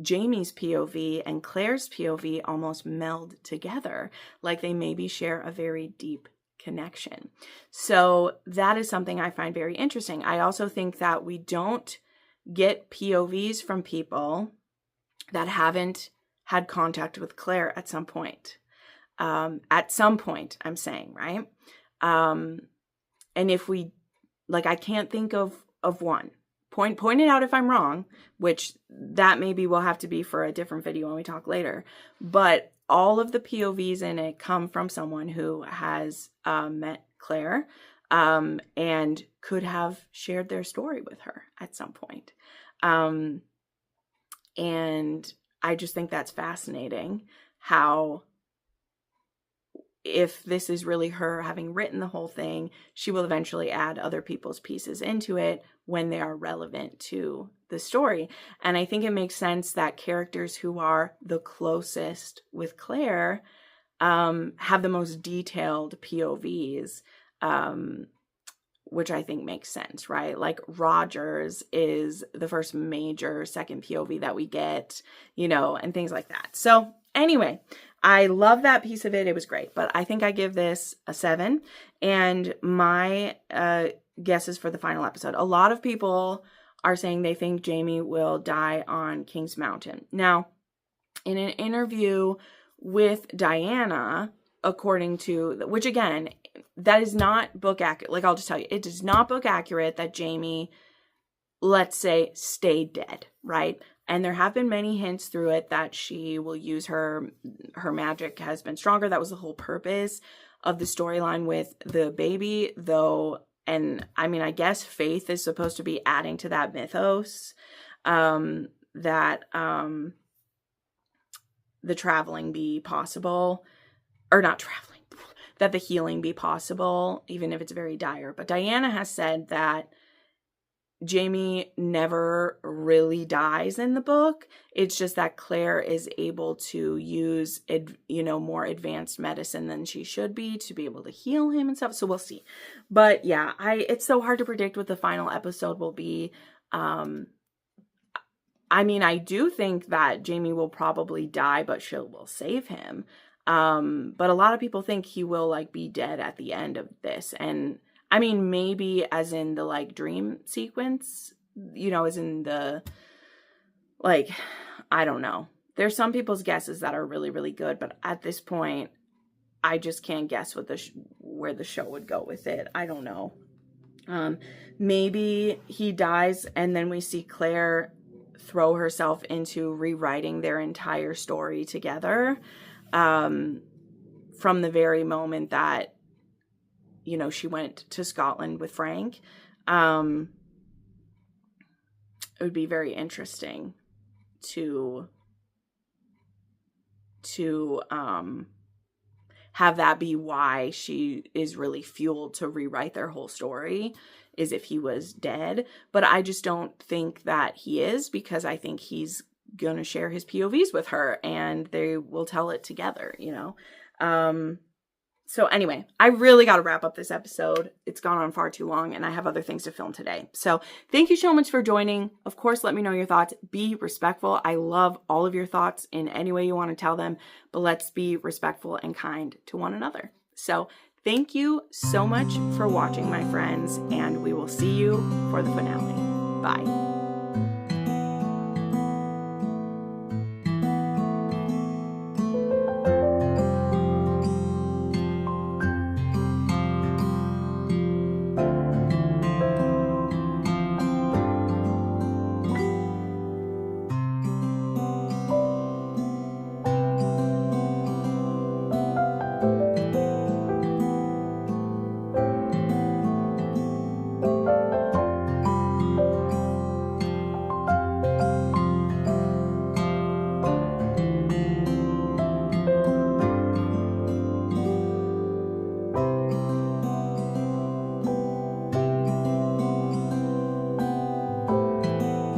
Jamie's POV and Claire's POV almost meld together, like they maybe share a very deep connection. So that is something I find very interesting. I also think that we don't get POVs from people that haven't had contact with Claire at some point. At some point, I'm saying, right? And if we, I can't think of one. Point it out if I'm wrong, which that maybe will have to be for a different video when we talk later. But all of the POVs in it come from someone who has met Claire and could have shared their story with her at some point. And I just think that's fascinating how, if this is really her having written the whole thing, she will eventually add other people's pieces into it when they are relevant to the story. And I think it makes sense that characters who are the closest with Claire have the most detailed POVs, which I think makes sense, right? Like Rogers is the first major second POV that we get, and things like that. So anyway, I love that piece of it. It was great. But I think I give this a 7. And my guesses for the final episode. A lot of people are saying they think Jamie will die on King's Mountain. Now, in an interview with Diana, according to, which again, that is not book accurate. I'll just tell you, it is not book accurate that Jamie, let's say, stayed dead, right? And there have been many hints through it that she will use her magic has been stronger. That was the whole purpose of the storyline with the baby, though. And I mean, I guess Faith is supposed to be adding to that mythos, that the traveling be possible, or not traveling, that the healing be possible, even if it's very dire. But Diana has said that Jamie never really dies in the book. It's just that Claire is able to use, more advanced medicine than she should be to be able to heal him and stuff. So we'll see. But yeah, it's so hard to predict what the final episode will be. I do think that Jamie will probably die, but she will save him. But a lot of people think he will be dead at the end of this. And maybe as in the dream sequence, as in the, I don't know. There's some people's guesses that are really, really good, but at this point, I just can't guess what where the show would go with it. I don't know. Maybe he dies and then we see Claire throw herself into rewriting their entire story together. From the very moment that, she went to Scotland with Frank. It would be very interesting to have that be why she is really fueled to rewrite their whole story, is if he was dead. But I just don't think that he is, because I think he's going to share his POVs with her and they will tell it together, So anyway, I really got to wrap up this episode. It's gone on far too long and I have other things to film today. So thank you so much for joining. Of course, let me know your thoughts. Be respectful. I love all of your thoughts in any way you want to tell them, but let's be respectful and kind to one another. So thank you so much for watching, my friends, and we will see you for the finale. Bye.